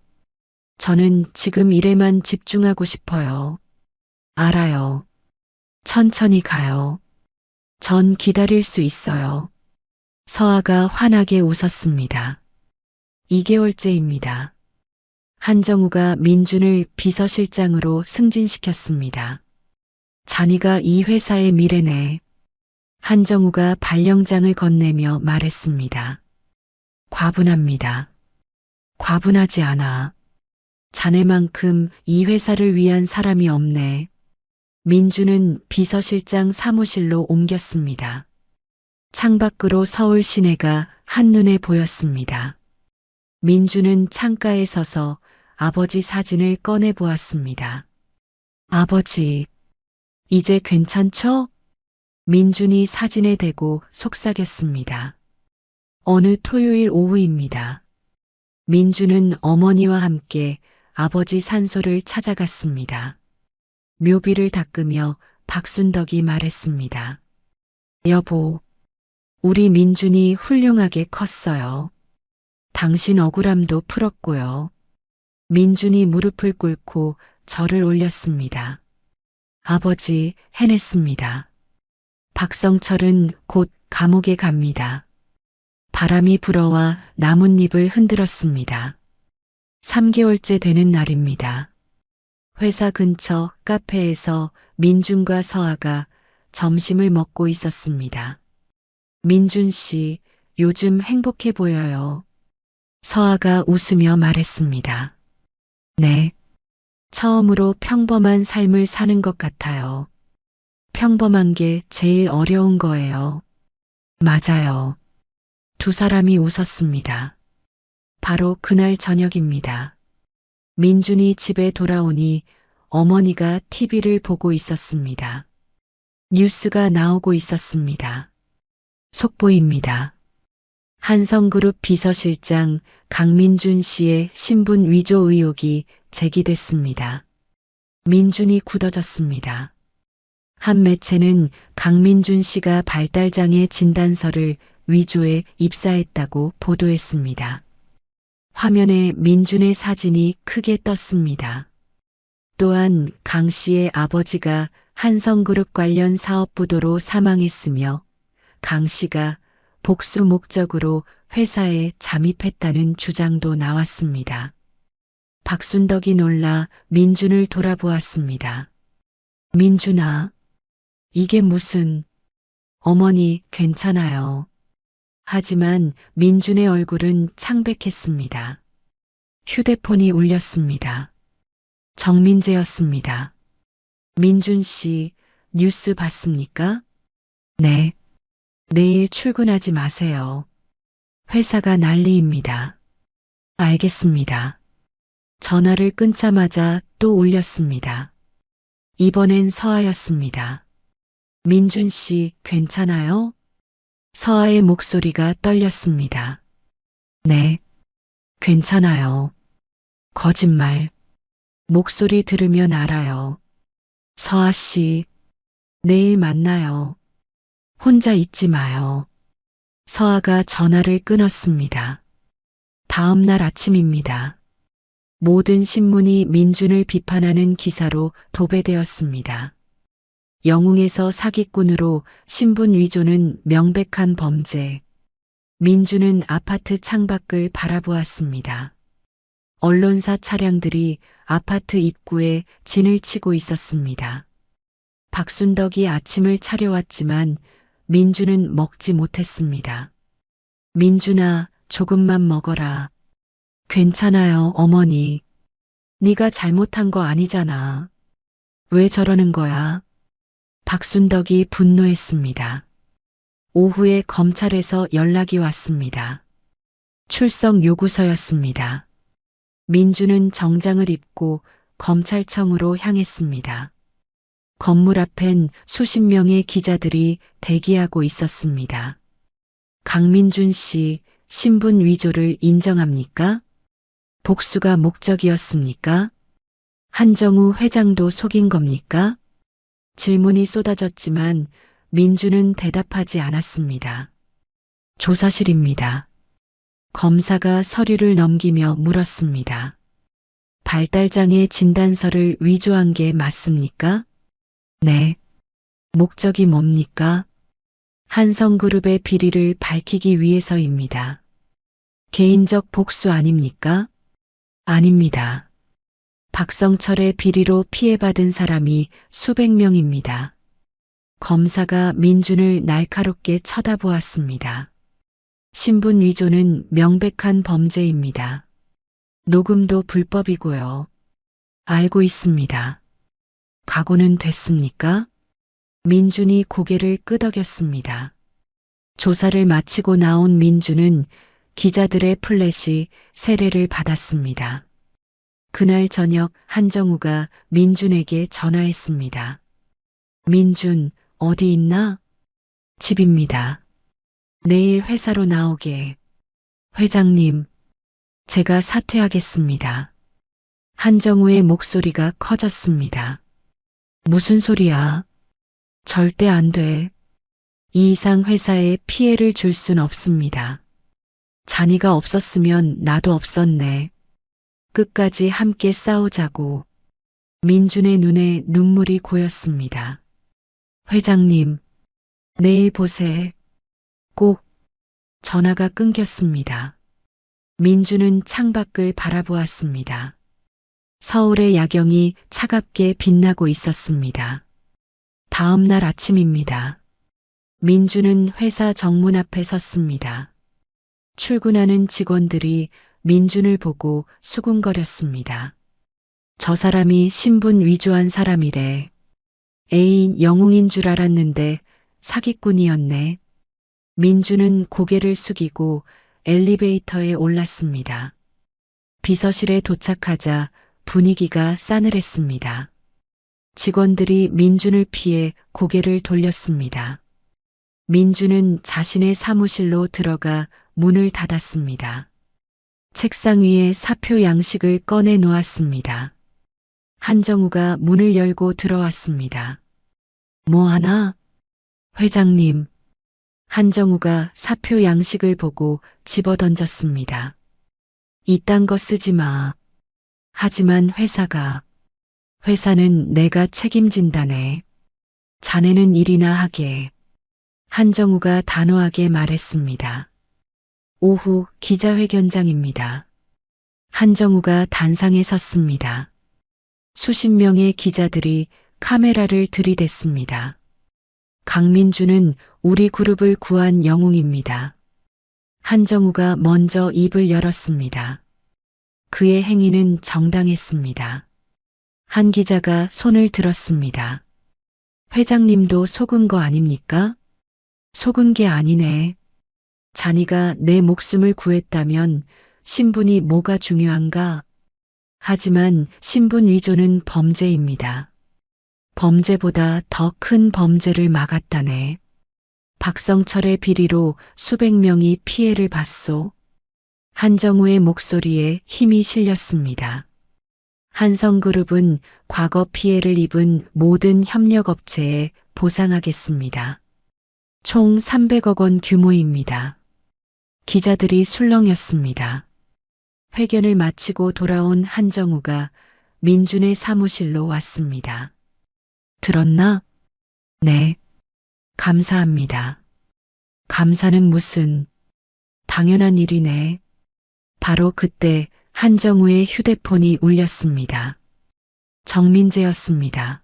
저는 지금 일에만 집중하고 싶어요. 알아요. 천천히 가요. 전 기다릴 수 있어요. 서아가 환하게 웃었습니다. 2개월째입니다. 한정우가 민준을 비서실장으로 승진시켰습니다. 자네가 이 회사의 미래네. 한정우가 발령장을 건네며 말했습니다. 과분합니다. 과분하지 않아. 자네만큼 이 회사를 위한 사람이 없네. 민준은 비서실장 사무실로 옮겼습니다. 창밖으로 서울 시내가 한눈에 보였습니다. 민준은 창가에 서서 아버지 사진을 꺼내 보았습니다. 아버지, 이제 괜찮죠? 민준이 사진에 대고 속삭였습니다. 어느 토요일 오후입니다. 민준은 어머니와 함께 아버지 산소를 찾아갔습니다. 묘비를 닦으며 박순덕이 말했습니다. 여보, 우리 민준이 훌륭하게 컸어요. 당신 억울함도 풀었고요. 민준이 무릎을 꿇고 절을 올렸습니다. 아버지, 해냈습니다. 박성철은 곧 감옥에 갑니다. 바람이 불어와 나뭇잎을 흔들었습니다. 3개월째 되는 날입니다. 회사 근처 카페에서 민준과 서아가 점심을 먹고 있었습니다. 민준 씨, 요즘 행복해 보여요. 서아가 웃으며 말했습니다. 네. 처음으로 평범한 삶을 사는 것 같아요. 평범한 게 제일 어려운 거예요. 맞아요. 두 사람이 웃었습니다. 바로 그날 저녁입니다. 민준이 집에 돌아오니 어머니가 TV를 보고 있었습니다. 뉴스가 나오고 있었습니다. 속보입니다. 한성그룹 비서실장 강민준 씨의 신분 위조 의혹이 제기됐습니다. 민준이 굳어졌습니다. 한 매체는 강민준 씨가 발달장애 진단서를 위조해 입사했다고 보도했습니다. 화면에 민준의 사진이 크게 떴습니다. 또한 강 씨의 아버지가 한성그룹 관련 사업 부도로 사망했으며 강 씨가 복수 목적으로 회사에 잠입했다는 주장도 나왔습니다. 박순덕이 놀라 민준을 돌아보았습니다. 민준아, 이게 무슨... 어머니, 괜찮아요. 하지만 민준의 얼굴은 창백했습니다. 휴대폰이 울렸습니다. 정민재였습니다. 민준 씨, 뉴스 봤습니까? 네. 내일 출근하지 마세요. 회사가 난리입니다. 알겠습니다. 전화를 끊자마자 또 울렸습니다. 이번엔 서아였습니다. 민준 씨, 괜찮아요? 서아의 목소리가 떨렸습니다. 네, 괜찮아요. 거짓말. 목소리 들으면 알아요. 서아 씨, 내일 만나요. 혼자 있지 마요. 서아가 전화를 끊었습니다. 다음 날 아침입니다. 모든 신문이 민준을 비판하는 기사로 도배되었습니다. 영웅에서 사기꾼으로 신분 위조는 명백한 범죄. 민준은 아파트 창밖을 바라보았습니다. 언론사 차량들이 아파트 입구에 진을 치고 있었습니다. 박순덕이 아침을 차려왔지만 민준은 먹지 못했습니다. 민준아, 조금만 먹어라. 괜찮아요, 어머니. 네가 잘못한 거 아니잖아. 왜 저러는 거야? 박순덕이 분노했습니다. 오후에 검찰에서 연락이 왔습니다. 출석 요구서였습니다. 민준은 정장을 입고 검찰청으로 향했습니다. 건물 앞엔 수십 명의 기자들이 대기하고 있었습니다. 강민준 씨, 신분 위조를 인정합니까? 복수가 목적이었습니까? 한정우 회장도 속인 겁니까? 질문이 쏟아졌지만 민준은 대답하지 않았습니다. 조사실입니다. 검사가 서류를 넘기며 물었습니다. 발달장애 진단서를 위조한 게 맞습니까? 네. 목적이 뭡니까? 한성그룹의 비리를 밝히기 위해서입니다. 개인적 복수 아닙니까? 아닙니다. 박성철의 비리로 피해받은 사람이 수백 명입니다. 검사가 민준을 날카롭게 쳐다보았습니다. 신분 위조는 명백한 범죄입니다. 녹음도 불법이고요. 알고 있습니다. 각오는 됐습니까? 민준이 고개를 끄덕였습니다. 조사를 마치고 나온 민준은 기자들의 플래시 세례를 받았습니다. 그날 저녁 한정우가 민준에게 전화했습니다. 민준, 어디 있나? 집입니다. 내일 회사로 나오게. 회장님, 제가 사퇴하겠습니다. 한정우의 목소리가 커졌습니다. 무슨 소리야? 절대 안 돼. 이 이상 회사에 피해를 줄 순 없습니다. 잔이가 없었으면 나도 없었네. 끝까지 함께 싸우자고. 민준의 눈에 눈물이 고였습니다. 회장님, 내일 보세. 꼭. 전화가 끊겼습니다. 민준은 창밖을 바라보았습니다. 서울의 야경이 차갑게 빛나고 있었습니다. 다음 날 아침입니다. 민준은 회사 정문 앞에 섰습니다. 출근하는 직원들이 민준을 보고 수군거렸습니다. 저 사람이 신분 위조한 사람이래. 애인 영웅인 줄 알았는데 사기꾼이었네. 민준은 고개를 숙이고 엘리베이터에 올랐습니다. 비서실에 도착하자 분위기가 싸늘했습니다. 직원들이 민준을 피해 고개를 돌렸습니다. 민준은 자신의 사무실로 들어가 문을 닫았습니다. 책상 위에 사표 양식을 꺼내 놓았습니다. 한정우가 문을 열고 들어왔습니다. 뭐 하나? 회장님. 한정우가 사표 양식을 보고 집어던졌습니다. 이딴 거 쓰지 마. 하지만 회사는 내가 책임진다네. 자네는 일이나 하게. 한정우가 단호하게 말했습니다. 오후 기자회견장입니다. 한정우가 단상에 섰습니다. 수십 명의 기자들이 카메라를 들이댔습니다. 강민준은 우리 그룹을 구한 영웅입니다. 한정우가 먼저 입을 열었습니다. 그의 행위는 정당했습니다. 한 기자가 손을 들었습니다. 회장님도 속은 거 아닙니까? 속은 게 아니네. 잔이가 내 목숨을 구했다면 신분이 뭐가 중요한가? 하지만 신분 위조는 범죄입니다. 범죄보다 더 큰 범죄를 막았다네. 박성철의 비리로 수백 명이 피해를 봤소. 한정우의 목소리에 힘이 실렸습니다. 한성그룹은 과거 피해를 입은 모든 협력업체에 보상하겠습니다. 총 300억 원 규모입니다. 기자들이 술렁였습니다. 회견을 마치고 돌아온 한정우가 민준의 사무실로 왔습니다. 들었나? 네. 감사합니다. 감사는 무슨. 당연한 일이네. 바로 그때 한정우의 휴대폰이 울렸습니다. 정민재였습니다.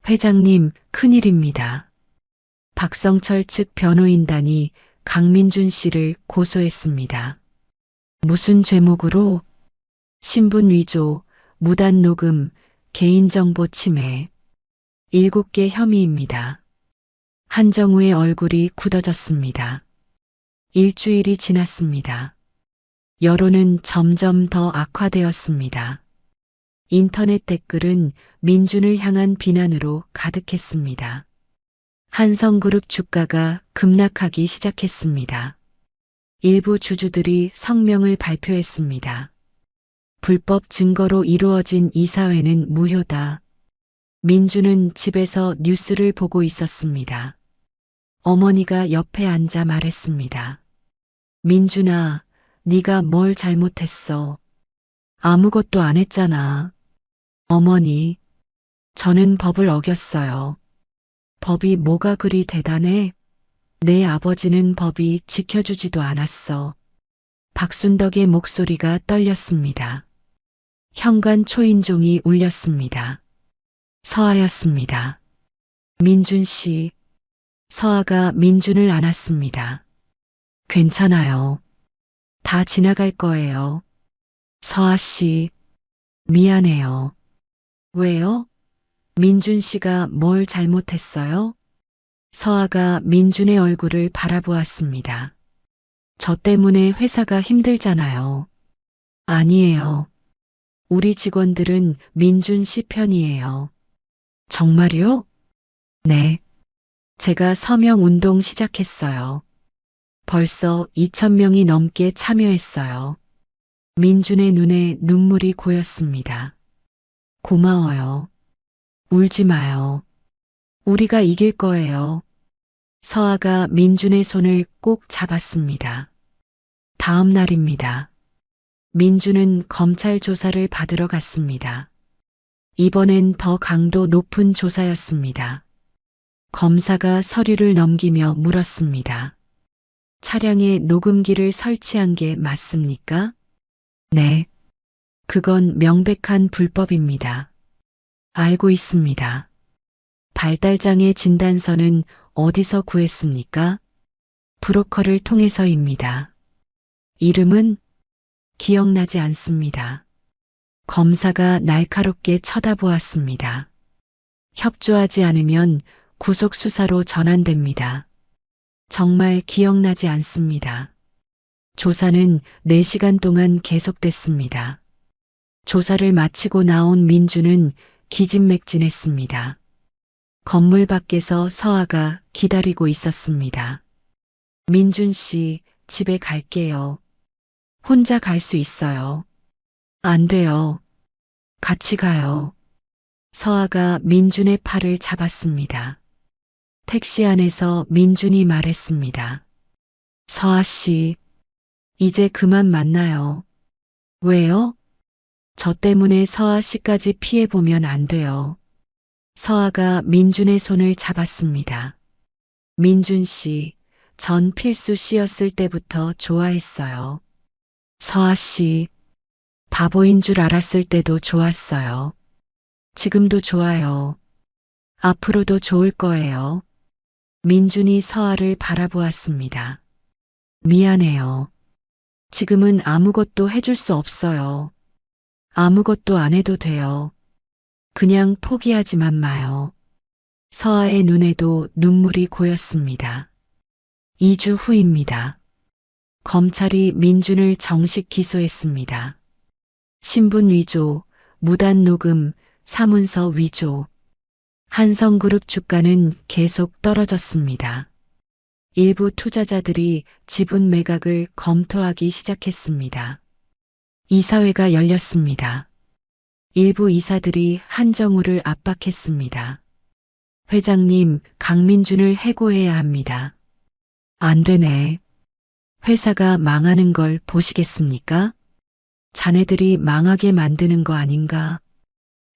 회장님, 큰일입니다. 박성철 측 변호인단이 강민준 씨를 고소했습니다. 무슨 죄목으로? 신분 위조, 무단 녹음, 개인정보 침해. 7개 혐의입니다. 한정우의 얼굴이 굳어졌습니다. 일주일이 지났습니다. 여론은 점점 더 악화되었습니다. 인터넷 댓글은 민준을 향한 비난으로 가득했습니다. 한성그룹 주가가 급락하기 시작했습니다. 일부 주주들이 성명을 발표했습니다. 불법 증거로 이루어진 이사회는 무효다. 민준은 집에서 뉴스를 보고 있었습니다. 어머니가 옆에 앉아 말했습니다. 민준아, 네가 뭘 잘못했어? 아무것도 안 했잖아. 어머니, 저는 법을 어겼어요. 법이 뭐가 그리 대단해? 내 아버지는 법이 지켜주지도 않았어. 박순덕의 목소리가 떨렸습니다. 현관 초인종이 울렸습니다. 서아였습니다. 민준 씨. 서아가 민준을 안았습니다. 괜찮아요. 다 지나갈 거예요. 서아 씨. 미안해요. 왜요? 민준 씨가 뭘 잘못했어요? 서아가 민준의 얼굴을 바라보았습니다. 저 때문에 회사가 힘들잖아요. 아니에요. 우리 직원들은 민준 씨 편이에요. 정말요? 네. 제가 서명 운동 시작했어요. 벌써 2,000명이 넘게 참여했어요. 민준의 눈에 눈물이 고였습니다. 고마워요. 울지 마요. 우리가 이길 거예요. 서아가 민준의 손을 꼭 잡았습니다. 다음 날입니다. 민주는 검찰 조사를 받으러 갔습니다. 이번엔 더 강도 높은 조사였습니다. 검사가 서류를 넘기며 물었습니다. 차량에 녹음기를 설치한 게 맞습니까? 네. 그건 명백한 불법입니다. 알고 있습니다. 발달장애 진단서는 어디서 구했습니까? 브로커를 통해서입니다. 이름은 기억나지 않습니다. 검사가 날카롭게 쳐다보았습니다. 협조하지 않으면 구속수사로 전환됩니다. 정말 기억나지 않습니다. 조사는 4시간 동안 계속됐습니다. 조사를 마치고 나온 민주는 기진맥진했습니다. 건물 밖에서 서아가 기다리고 있었습니다. 민준 씨, 집에 갈게요. 혼자 갈 수 있어요. 안 돼요. 같이 가요. 서아가 민준의 팔을 잡았습니다. 택시 안에서 민준이 말했습니다. 서아 씨, 이제 그만 만나요. 왜요? 저 때문에 서아 씨까지 피해보면 안 돼요. 서아가 민준의 손을 잡았습니다. 민준 씨, 전 필수 씨였을 때부터 좋아했어요. 서아 씨, 바보인 줄 알았을 때도 좋았어요. 지금도 좋아요. 앞으로도 좋을 거예요. 민준이 서아를 바라보았습니다. 미안해요. 지금은 아무것도 해줄 수 없어요. 아무것도 안 해도 돼요. 그냥 포기하지만 마요. 서아의 눈에도 눈물이 고였습니다. 2주 후입니다. 검찰이 민준을 정식 기소했습니다. 신분 위조, 무단 녹음, 사문서 위조. 한성그룹 주가는 계속 떨어졌습니다. 일부 투자자들이 지분 매각을 검토하기 시작했습니다. 이사회가 열렸습니다. 일부 이사들이 한정우를 압박했습니다. 회장님, 강민준을 해고해야 합니다. 안 되네. 회사가 망하는 걸 보시겠습니까? 자네들이 망하게 만드는 거 아닌가?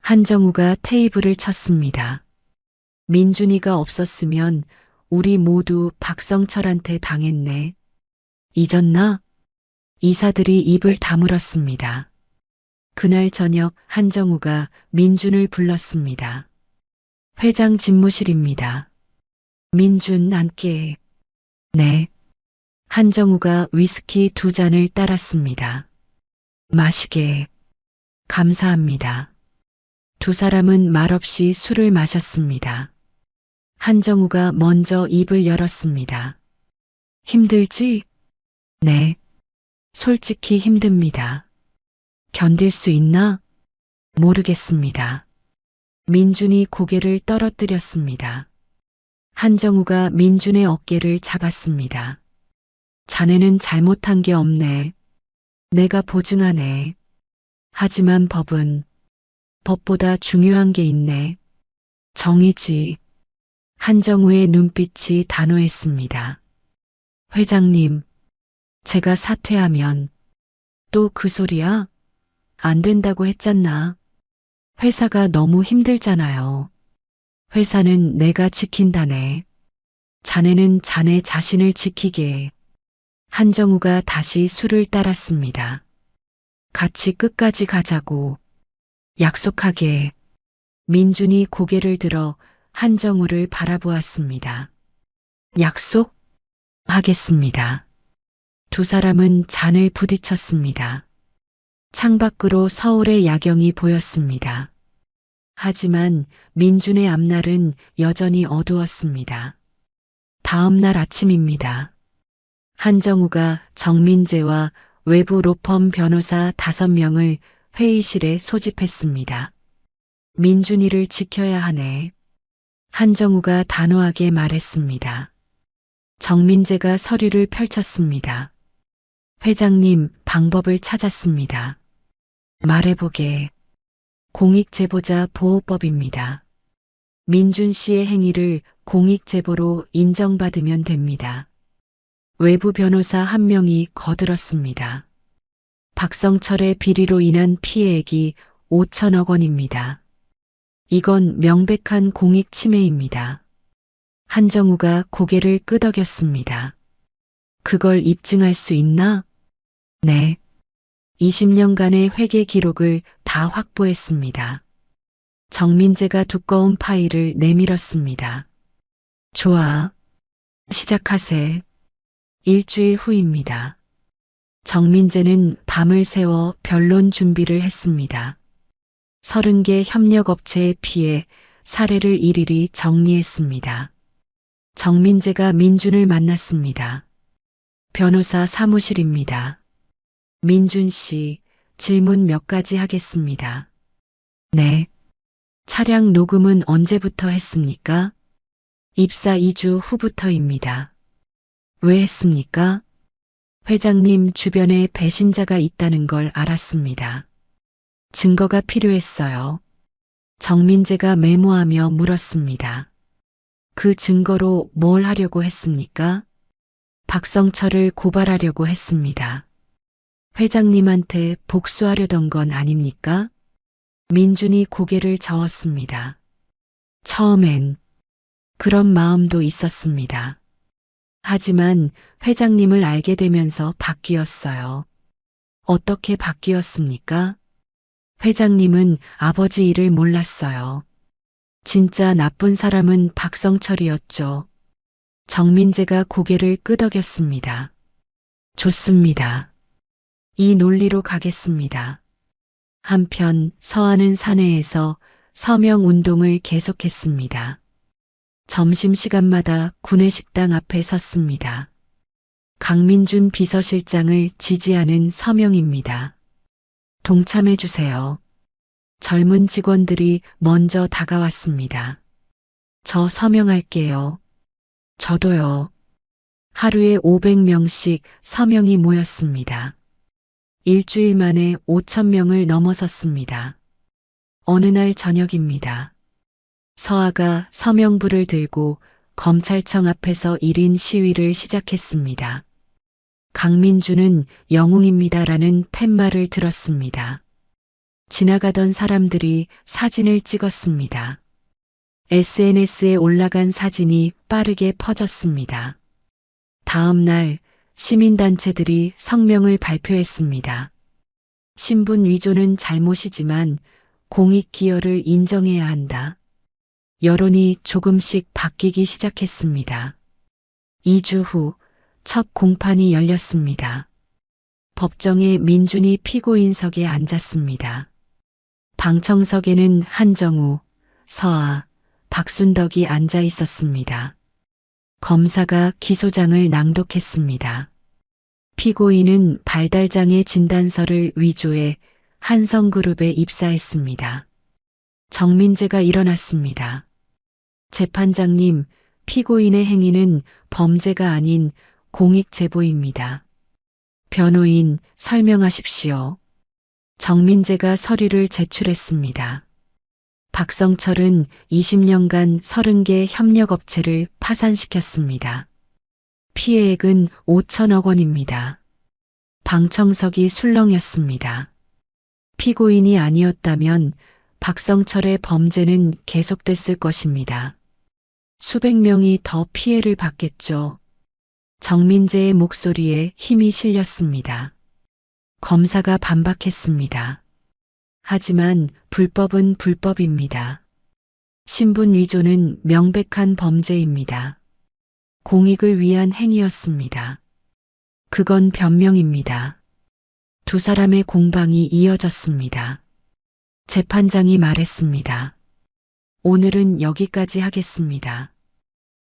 한정우가 테이블을 쳤습니다. 민준이가 없었으면 우리 모두 박성철한테 당했네. 잊었나? 이사들이 입을 다물었습니다. 그날 저녁 한정우가 민준을 불렀습니다. 회장 집무실입니다. 민준 앉게. 네. 한정우가 위스키 2잔을 따랐습니다. 마시게. 감사합니다. 두 사람은 말없이 술을 마셨습니다. 한정우가 먼저 입을 열었습니다. 힘들지? 네. 솔직히 힘듭니다. 견딜 수 있나? 모르겠습니다. 민준이 고개를 떨어뜨렸습니다. 한정우가 민준의 어깨를 잡았습니다. 자네는 잘못한 게 없네. 내가 보증하네. 하지만 법보다 중요한 게 있네. 정의지. 한정우의 눈빛이 단호했습니다. 회장님, 제가 사퇴하면 또 그 소리야? 안 된다고 했잖아. 회사가 너무 힘들잖아요. 회사는 내가 지킨다네. 자네는 자네 자신을 지키게. 한정우가 다시 술을 따랐습니다. 같이 끝까지 가자고. 약속하게. 민준이 고개를 들어 한정우를 바라보았습니다. 약속? 하겠습니다. 두 사람은 잔을 부딪혔습니다. 창밖으로 서울의 야경이 보였습니다. 하지만 민준의 앞날은 여전히 어두웠습니다. 다음 날 아침입니다. 한정우가 정민재와 외부 로펌 변호사 5명을 회의실에 소집했습니다. 민준이를 지켜야 하네. 한정우가 단호하게 말했습니다. 정민재가 서류를 펼쳤습니다. 회장님, 방법을 찾았습니다. 말해보게. 공익제보자 보호법입니다. 민준 씨의 행위를 공익제보로 인정받으면 됩니다. 외부 변호사 한 명이 거들었습니다. 박성철의 비리로 인한 피해액이 5천억 원입니다. 이건 명백한 공익 침해입니다. 한정우가 고개를 끄덕였습니다. 그걸 입증할 수 있나? 네. 20년간의 회계 기록을 다 확보했습니다. 정민재가 두꺼운 파일을 내밀었습니다. 좋아. 시작하세. 일주일 후입니다. 정민재는 밤을 새워 변론 준비를 했습니다. 30개 협력업체에 피해 사례를 일일이 정리했습니다. 정민재가 민준을 만났습니다. 변호사 사무실입니다. 민준 씨, 질문 몇 가지 하겠습니다. 네. 차량 녹음은 언제부터 했습니까? 입사 2주 후부터입니다. 왜 했습니까? 회장님 주변에 배신자가 있다는 걸 알았습니다. 증거가 필요했어요. 정민재가 메모하며 물었습니다. 그 증거로 뭘 하려고 했습니까? 박성철을 고발하려고 했습니다. 회장님한테 복수하려던 건 아닙니까? 민준이 고개를 저었습니다. 처음엔 그런 마음도 있었습니다. 하지만 회장님을 알게 되면서 바뀌었어요. 어떻게 바뀌었습니까? 회장님은 아버지 일을 몰랐어요. 진짜 나쁜 사람은 박성철이었죠. 정민재가 고개를 끄덕였습니다. 좋습니다. 이 논리로 가겠습니다. 한편 서하는 사내에서 서명 운동을 계속했습니다. 점심시간마다 구내식당 앞에 섰습니다. 강민준 비서실장을 지지하는 서명입니다. 동참해 주세요. 젊은 직원들이 먼저 다가왔습니다. 저 서명할게요. 저도요. 하루에 500명씩 서명이 모였습니다. 일주일 만에 5,000명을 넘어섰습니다. 어느 날 저녁입니다. 서하가 서명부를 들고 검찰청 앞에서 1인 시위를 시작했습니다. 강민준은 영웅입니다라는 팻말을 들었습니다. 지나가던 사람들이 사진을 찍었습니다. SNS에 올라간 사진이 빠르게 퍼졌습니다. 다음 날 시민단체들이 성명을 발표했습니다. 신분 위조는 잘못이지만 공익 기여를 인정해야 한다. 여론이 조금씩 바뀌기 시작했습니다. 2주 후 첫 공판이 열렸습니다. 법정에 민준이 피고인석에 앉았습니다. 방청석에는 한정우, 서하, 박순덕이 앉아 있었습니다. 검사가 기소장을 낭독했습니다. 피고인은 발달장애 진단서를 위조해 한성그룹에 입사했습니다. 정민재가 일어났습니다. 재판장님, 피고인의 행위는 범죄가 아닌 공익제보입니다. 변호인, 설명하십시오. 정민재가 서류를 제출했습니다. 박성철은 20년간 30개 협력업체를 파산시켰습니다. 피해액은 5천억 원입니다. 방청석이 술렁였습니다. 피고인이 아니었다면 박성철의 범죄는 계속됐을 것입니다. 수백 명이 더 피해를 받겠죠. 정민재의 목소리에 힘이 실렸습니다. 검사가 반박했습니다. 하지만 불법은 불법입니다. 신분 위조는 명백한 범죄입니다. 공익을 위한 행위였습니다. 그건 변명입니다. 두 사람의 공방이 이어졌습니다. 재판장이 말했습니다. 오늘은 여기까지 하겠습니다.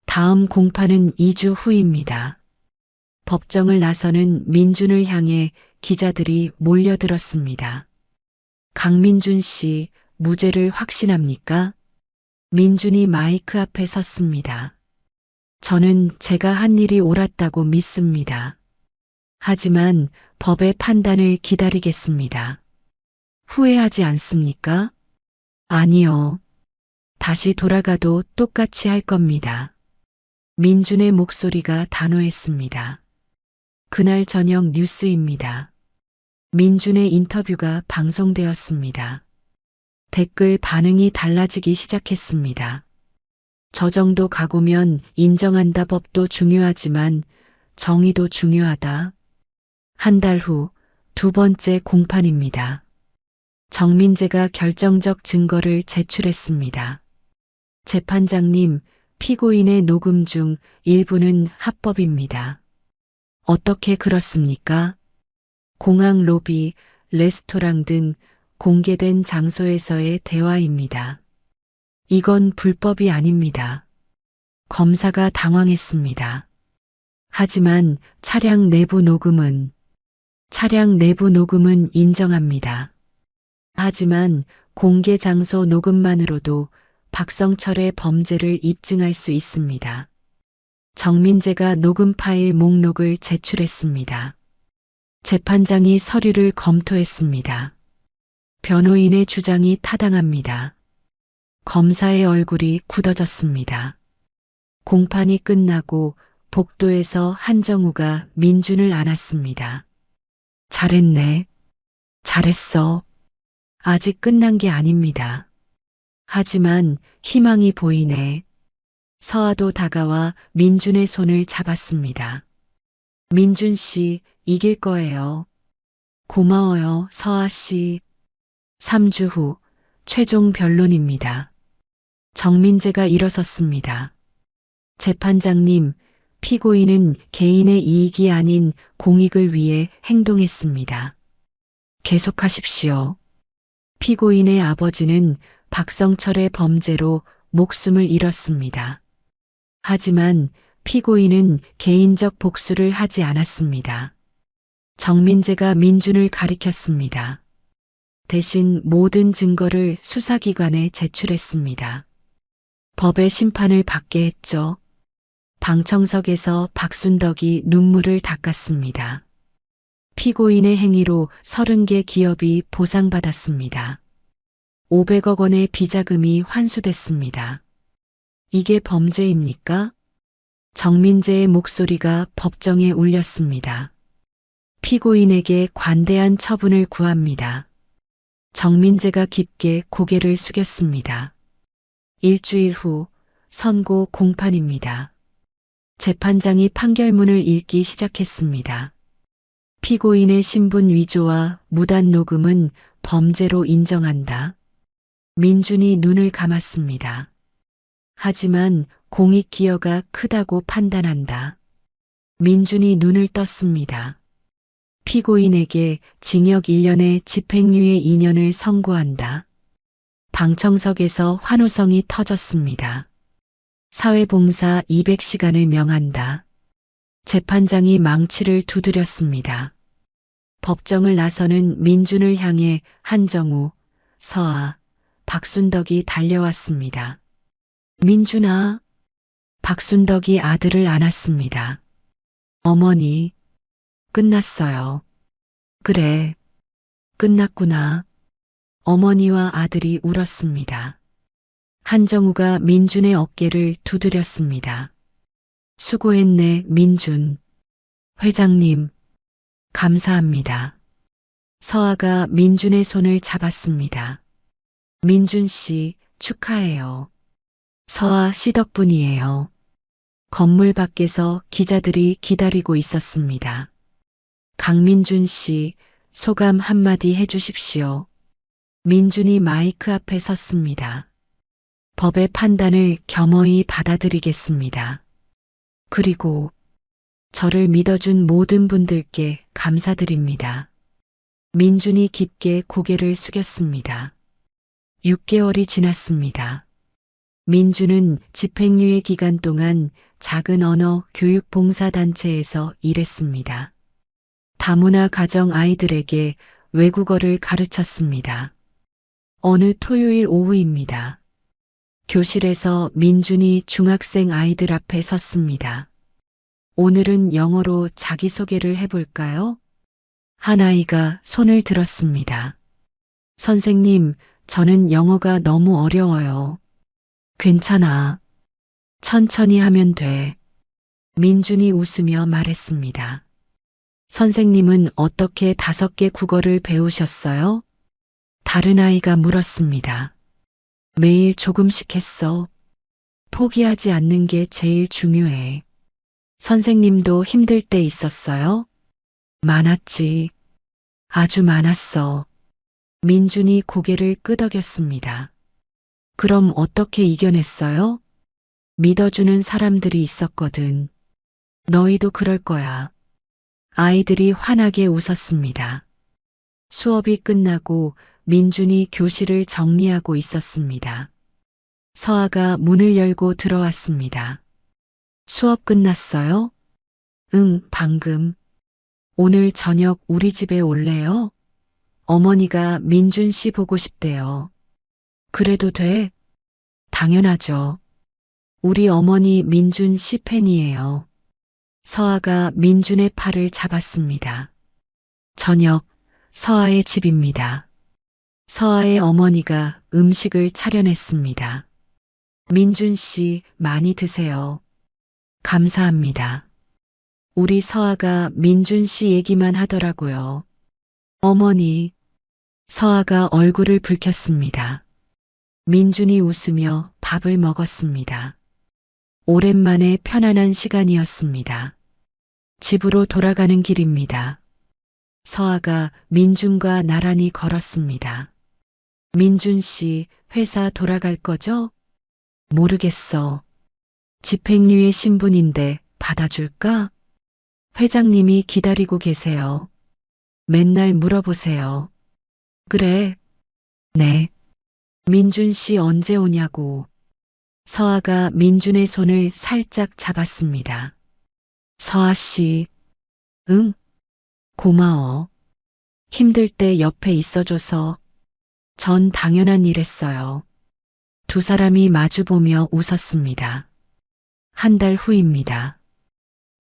다음 공판은 2주 후입니다. 법정을 나서는 민준을 향해 기자들이 몰려들었습니다. 강민준 씨, 무죄를 확신합니까? 민준이 마이크 앞에 섰습니다. 저는 제가 한 일이 옳았다고 믿습니다. 하지만 법의 판단을 기다리겠습니다. 후회하지 않습니까? 아니요. 다시 돌아가도 똑같이 할 겁니다. 민준의 목소리가 단호했습니다. 그날 저녁 뉴스입니다. 민준의 인터뷰가 방송되었습니다. 댓글 반응이 달라지기 시작했습니다. 저 정도 각오면 인정한다. 법도 중요하지만 정의도 중요하다. 한 달 후 두 번째 공판입니다. 정민재가 결정적 증거를 제출했습니다. 재판장님, 피고인의 녹음 중 일부는 합법입니다. 어떻게 그렇습니까? 공항 로비, 레스토랑 등 공개된 장소에서의 대화입니다. 이건 불법이 아닙니다. 검사가 당황했습니다. 하지만 차량 내부 녹음은 인정합니다. 하지만 공개 장소 녹음만으로도 박성철의 범죄를 입증할 수 있습니다. 정민재가 녹음 파일 목록을 제출했습니다. 재판장이 서류를 검토했습니다. 변호인의 주장이 타당합니다. 검사의 얼굴이 굳어졌습니다. 공판이 끝나고 복도에서 한정우가 민준을 안았습니다. 잘했네. 잘했어. 아직 끝난 게 아닙니다. 하지만 희망이 보이네. 서아도 다가와 민준의 손을 잡았습니다. 민준 씨, 이길 거예요. 고마워요, 서아 씨. 3주 후 최종 변론입니다. 정민재가 일어섰습니다. 재판장님, 피고인은 개인의 이익이 아닌 공익을 위해 행동했습니다. 계속하십시오. 피고인의 아버지는 박성철의 범죄로 목숨을 잃었습니다. 하지만 피고인은 개인적 복수를 하지 않았습니다. 정민재가 민준을 가리켰습니다. 대신 모든 증거를 수사기관에 제출했습니다. 법의 심판을 받게 했죠. 방청석에서 박순덕이 눈물을 닦았습니다. 피고인의 행위로 30개 기업이 보상받았습니다. 500억 원의 비자금이 환수됐습니다. 이게 범죄입니까? 정민재의 목소리가 법정에 울렸습니다. 피고인에게 관대한 처분을 구합니다. 정민재가 깊게 고개를 숙였습니다. 일주일 후 선고 공판입니다. 재판장이 판결문을 읽기 시작했습니다. 피고인의 신분 위조와 무단 녹음은 범죄로 인정한다. 민준이 눈을 감았습니다. 하지만 공익 기여가 크다고 판단한다. 민준이 눈을 떴습니다. 피고인에게 징역 1년에 집행유예 2년을 선고한다. 방청석에서 환호성이 터졌습니다. 사회봉사 200시간을 명한다. 재판장이 망치를 두드렸습니다. 법정을 나서는 민준을 향해 한정우, 서아, 박순덕이 달려왔습니다. 민준아. 박순덕이 아들을 안았습니다. 어머니, 끝났어요. 그래, 끝났구나. 어머니와 아들이 울었습니다. 한정우가 민준의 어깨를 두드렸습니다. 수고했네, 민준. 회장님, 감사합니다. 서아가 민준의 손을 잡았습니다. 민준 씨, 축하해요. 서아 씨 덕분이에요. 건물 밖에서 기자들이 기다리고 있었습니다. 강민준 씨, 소감 한마디 해주십시오. 민준이 마이크 앞에 섰습니다. 법의 판단을 겸허히 받아들이겠습니다. 그리고 저를 믿어준 모든 분들께 감사드립니다. 민준이 깊게 고개를 숙였습니다. 6개월이 지났습니다. 민준은 집행유예 기간 동안 작은 언어 교육 봉사단체에서 일했습니다. 다문화 가정 아이들에게 외국어를 가르쳤습니다. 어느 토요일 오후입니다. 교실에서 민준이 중학생 아이들 앞에 섰습니다. 오늘은 영어로 자기소개를 해볼까요? 한 아이가 손을 들었습니다. 선생님, 저는 영어가 너무 어려워요. 괜찮아. 천천히 하면 돼. 민준이 웃으며 말했습니다. 선생님은 어떻게 5개 국어를 배우셨어요? 다른 아이가 물었습니다. 매일 조금씩 했어. 포기하지 않는 게 제일 중요해. 선생님도 힘들 때 있었어요? 많았지. 아주 많았어. 민준이 고개를 끄덕였습니다. 그럼 어떻게 이겨냈어요? 믿어주는 사람들이 있었거든. 너희도 그럴 거야. 아이들이 환하게 웃었습니다. 수업이 끝나고 민준이 교실을 정리하고 있었습니다. 서아가 문을 열고 들어왔습니다. 수업 끝났어요? 응, 방금. 오늘 저녁 우리 집에 올래요? 어머니가 민준 씨 보고 싶대요. 그래도 돼? 당연하죠. 우리 어머니 민준 씨 팬이에요. 서아가 민준의 팔을 잡았습니다. 저녁, 서아의 집입니다. 서아의 어머니가 음식을 차려냈습니다. 민준 씨, 많이 드세요. 감사합니다. 우리 서아가 민준 씨 얘기만 하더라고요. 어머니, 서아가 얼굴을 붉혔습니다. 민준이 웃으며 밥을 먹었습니다. 오랜만에 편안한 시간이었습니다. 집으로 돌아가는 길입니다. 서아가 민준과 나란히 걸었습니다. 민준 씨, 회사 돌아갈 거죠? 모르겠어. 집행유예 신분인데 받아줄까? 회장님이 기다리고 계세요. 맨날 물어보세요. 그래. 네. 민준 씨 언제 오냐고. 서아가 민준의 손을 살짝 잡았습니다. 서아 씨. 응? 고마워. 힘들 때 옆에 있어줘서. 전 당연한 일했어요. 두 사람이 마주보며 웃었습니다. 한 달 후입니다.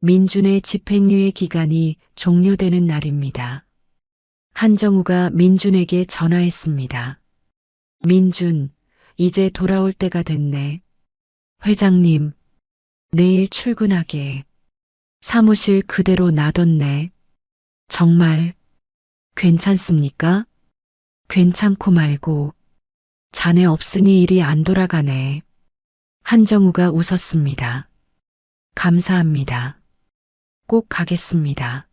민준의 집행유예 기간이 종료되는 날입니다. 한정우가 민준에게 전화했습니다. 민준, 이제 돌아올 때가 됐네. 회장님, 내일 출근하게. 사무실 그대로 놔뒀네. 정말 괜찮습니까? 괜찮고 말고. 자네 없으니 일이 안 돌아가네. 한정우가 웃었습니다. 감사합니다. 꼭 가겠습니다.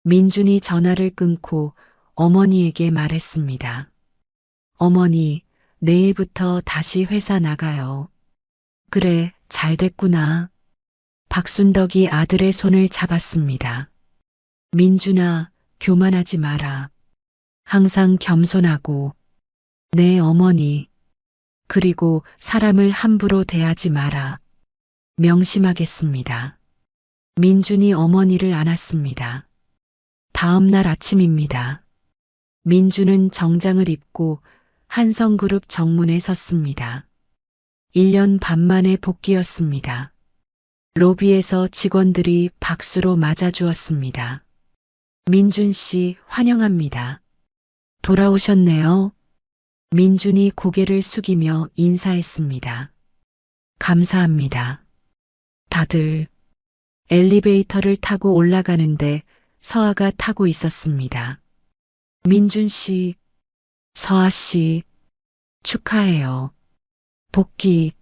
민준이 전화를 끊고 어머니에게 말했습니다. 어머니, 내일부터 다시 회사 나가요. 그래, 잘 됐구나. 박순덕이 아들의 손을 잡았습니다. 민준아, 교만하지 마라. 항상 겸손하고. 네, 어머니. 그리고 사람을 함부로 대하지 마라. 명심하겠습니다. 민준이 어머니를 안았습니다. 다음 날 아침입니다. 민준은 정장을 입고 한성그룹 정문에 섰습니다. 1년 반 만에 복귀였습니다. 로비에서 직원들이 박수로 맞아주었습니다. 민준 씨, 환영합니다. 돌아오셨네요. 민준이 고개를 숙이며 인사했습니다. 감사합니다. 다들 엘리베이터를 타고 올라가는데 서아가 타고 있었습니다. 민준 씨, 서아 씨, 축하해요. 복귀,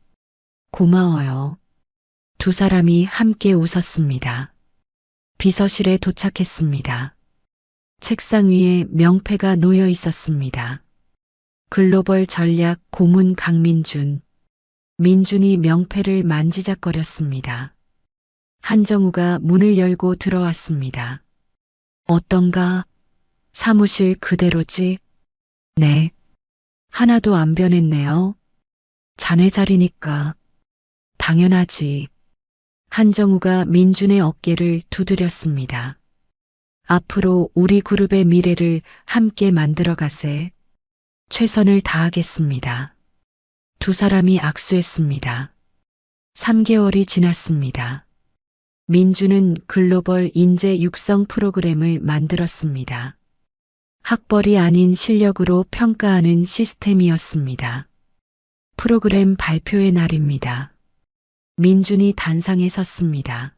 고마워요. 두 사람이 함께 웃었습니다. 비서실에 도착했습니다. 책상 위에 명패가 놓여 있었습니다. 글로벌 전략 고문 강민준. 민준이 명패를 만지작거렸습니다. 한정우가 문을 열고 들어왔습니다. 어떤가? 사무실 그대로지? 네. 하나도 안 변했네요. 자네 자리니까. 당연하지. 한정우가 민준의 어깨를 두드렸습니다. 앞으로 우리 그룹의 미래를 함께 만들어 가세. 최선을 다하겠습니다. 두 사람이 악수했습니다. 3개월이 지났습니다. 민준은 글로벌 인재 육성 프로그램을 만들었습니다. 학벌이 아닌 실력으로 평가하는 시스템이었습니다. 프로그램 발표의 날입니다. 민준이 단상에 섰습니다.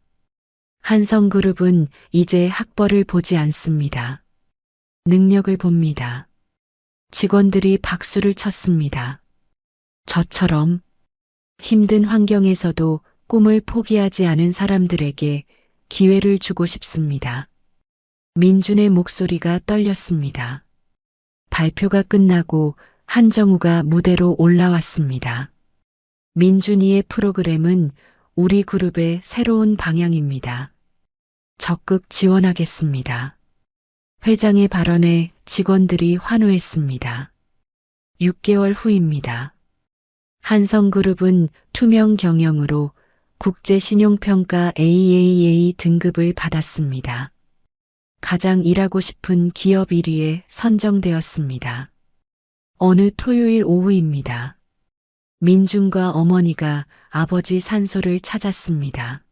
한성그룹은 이제 학벌을 보지 않습니다. 능력을 봅니다. 직원들이 박수를 쳤습니다. 저처럼 힘든 환경에서도 꿈을 포기하지 않은 사람들에게 기회를 주고 싶습니다. 민준의 목소리가 떨렸습니다. 발표가 끝나고 한정우가 무대로 올라왔습니다. 민준이의 프로그램은 우리 그룹의 새로운 방향입니다. 적극 지원하겠습니다. 회장의 발언에 직원들이 환호했습니다. 6개월 후입니다. 한성그룹은 투명 경영으로 국제신용평가 AAA 등급을 받았습니다. 가장 일하고 싶은 기업 1위에 선정되었습니다. 어느 토요일 오후입니다. 민준과 어머니가 아버지 산소를 찾았습니다.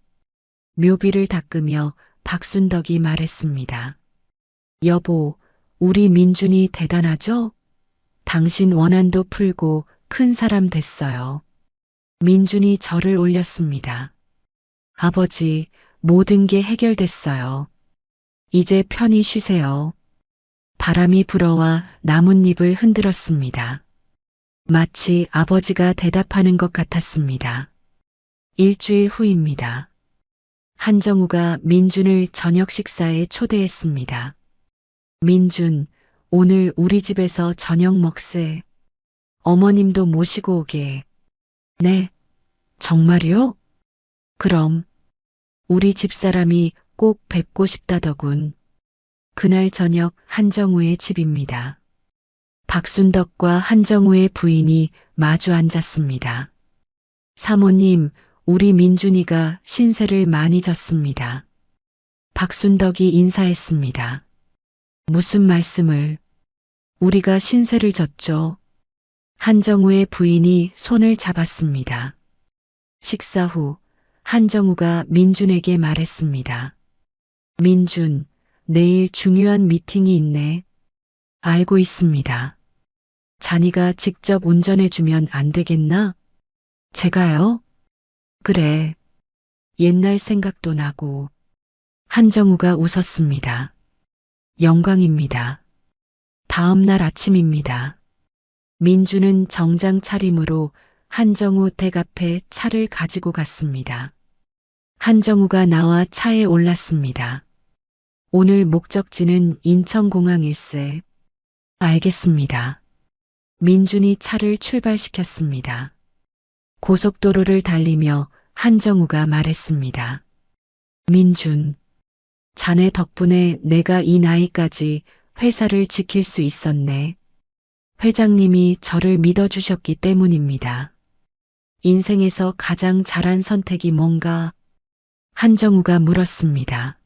묘비를 닦으며 박순덕이 말했습니다. 여보, 우리 민준이 대단하죠? 당신 원한도 풀고 큰 사람 됐어요. 민준이 절을 올렸습니다. 아버지, 모든 게 해결됐어요. 이제 편히 쉬세요. 바람이 불어와 나뭇잎을 흔들었습니다. 마치 아버지가 대답하는 것 같았습니다. 일주일 후입니다. 한정우가 민준을 저녁 식사에 초대했습니다. 민준, 오늘 우리 집에서 저녁 먹세. 어머님도 모시고 오게. 네, 정말요? 그럼 우리 집사람이 꼭 뵙고 싶다더군. 그날 저녁 한정우의 집입니다. 박순덕과 한정우의 부인이 마주 앉았습니다. 사모님, 우리 민준이가 신세를 많이 졌습니다. 박순덕이 인사했습니다. 무슨 말씀을? 우리가 신세를 졌죠. 한정우의 부인이 손을 잡았습니다. 식사 후 한정우가 민준에게 말했습니다. 민준, 내일 중요한 미팅이 있네. 알고 있습니다. 자니가 직접 운전해주면 안 되겠나? 제가요? 그래. 옛날 생각도 나고. 한정우가 웃었습니다. 영광입니다. 다음 날 아침입니다. 민준은 정장 차림으로 한정우 댁 앞에 차를 가지고 갔습니다. 한정우가 나와 차에 올랐습니다. 오늘 목적지는 인천공항일세. 알겠습니다. 민준이 차를 출발시켰습니다. 고속도로를 달리며 한정우가 말했습니다. 민준, 자네 덕분에 내가 이 나이까지 회사를 지킬 수 있었네. 회장님이 저를 믿어주셨기 때문입니다. 인생에서 가장 잘한 선택이 뭔가? 한정우가 물었습니다.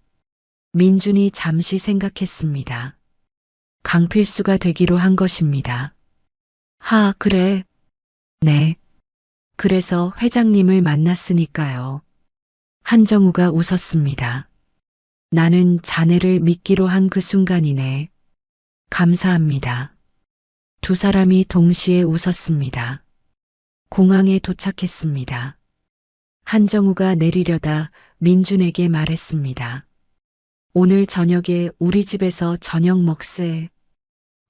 민준이 잠시 생각했습니다. 강필수가 되기로 한 것입니다. 하, 그래. 네. 그래서 회장님을 만났으니까요. 한정우가 웃었습니다. 나는 자네를 믿기로 한 그 순간이네. 감사합니다. 두 사람이 동시에 웃었습니다. 공항에 도착했습니다. 한정우가 내리려다 민준에게 말했습니다. 오늘 저녁에 우리 집에서 저녁 먹세.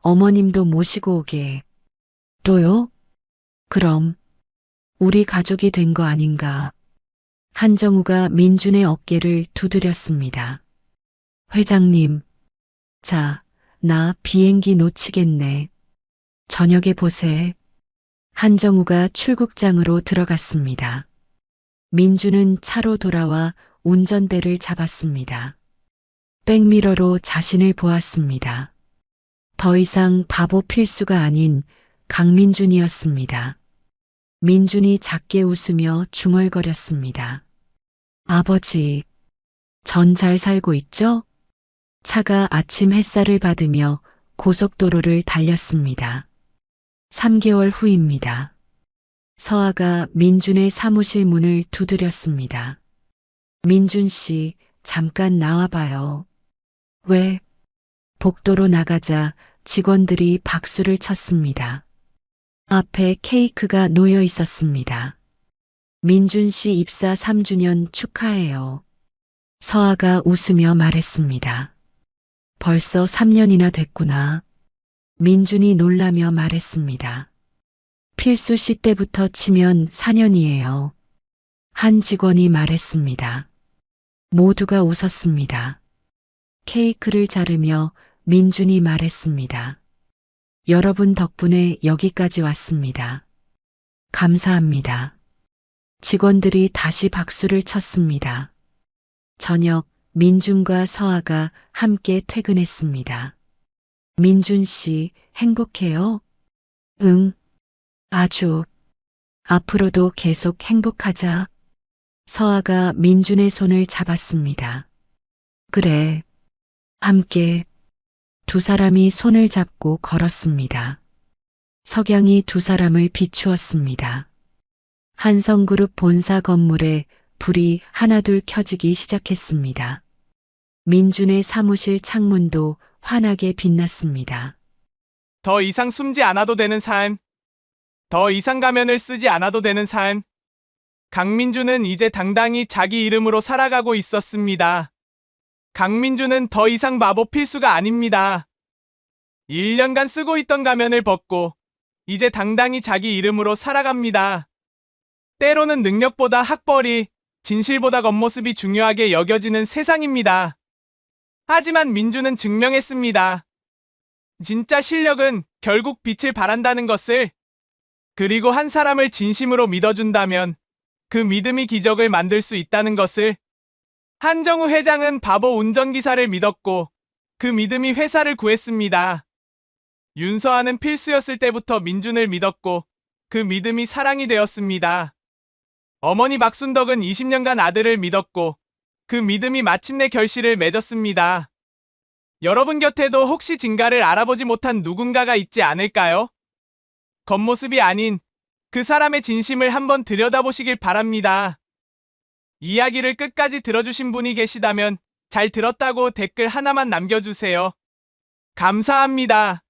어머님도 모시고 오게. 또요? 그럼 우리 가족이 된 거 아닌가. 한정우가 민준의 어깨를 두드렸습니다. 회장님, 자, 나 비행기 놓치겠네. 저녁에 보세. 한정우가 출국장으로 들어갔습니다. 민준은 차로 돌아와 운전대를 잡았습니다. 백미러로 자신을 보았습니다. 더 이상 바보 필수가 아닌 강민준이었습니다. 민준이 작게 웃으며 중얼거렸습니다. 아버지, 전 잘 살고 있죠? 차가 아침 햇살을 받으며 고속도로를 달렸습니다. 3개월 후입니다. 서아가 민준의 사무실 문을 두드렸습니다. 민준 씨, 잠깐 나와봐요. 왜? 복도로 나가자 직원들이 박수를 쳤습니다. 앞에 케이크가 놓여 있었습니다. 민준 씨 입사 3주년 축하해요. 서아가 웃으며 말했습니다. 벌써 3년이나 됐구나. 민준이 놀라며 말했습니다. 필수 씨 때부터 치면 4년이에요. 한 직원이 말했습니다. 모두가 웃었습니다. 케이크를 자르며 민준이 말했습니다. 여러분 덕분에 여기까지 왔습니다. 감사합니다. 직원들이 다시 박수를 쳤습니다. 저녁 민준과 서아가 함께 퇴근했습니다. 민준 씨 행복해요? 응, 아주. 앞으로도 계속 행복하자. 서아가 민준의 손을 잡았습니다. 그래. 함께. 두 사람이 손을 잡고 걸었습니다. 석양이 두 사람을 비추었습니다. 한성그룹 본사 건물에 불이 하나둘 켜지기 시작했습니다. 민준의 사무실 창문도 환하게 빛났습니다. 더 이상 숨지 않아도 되는 삶. 더 이상 가면을 쓰지 않아도 되는 삶. 강민준은 이제 당당히 자기 이름으로 살아가고 있었습니다. 강민준은 더 이상 마법 필수가 아닙니다. 1년간 쓰고 있던 가면을 벗고 이제 당당히 자기 이름으로 살아갑니다. 때로는 능력보다 학벌이, 진실보다 겉모습이 중요하게 여겨지는 세상입니다. 하지만 민준은 증명했습니다. 진짜 실력은 결국 빛을 발한다는 것을. 그리고 한 사람을 진심으로 믿어준다면 그 믿음이 기적을 만들 수 있다는 것을. 한정우 회장은 바보 운전기사를 믿었고 그 믿음이 회사를 구했습니다. 윤서아는 필수였을 때부터 민준을 믿었고 그 믿음이 사랑이 되었습니다. 어머니 박순덕은 20년간 아들을 믿었고 그 믿음이 마침내 결실을 맺었습니다. 여러분 곁에도 혹시 진가를 알아보지 못한 누군가가 있지 않을까요? 겉모습이 아닌 그 사람의 진심을 한번 들여다보시길 바랍니다. 이야기를 끝까지 들어주신 분이 계시다면 잘 들었다고 댓글 하나만 남겨주세요. 감사합니다.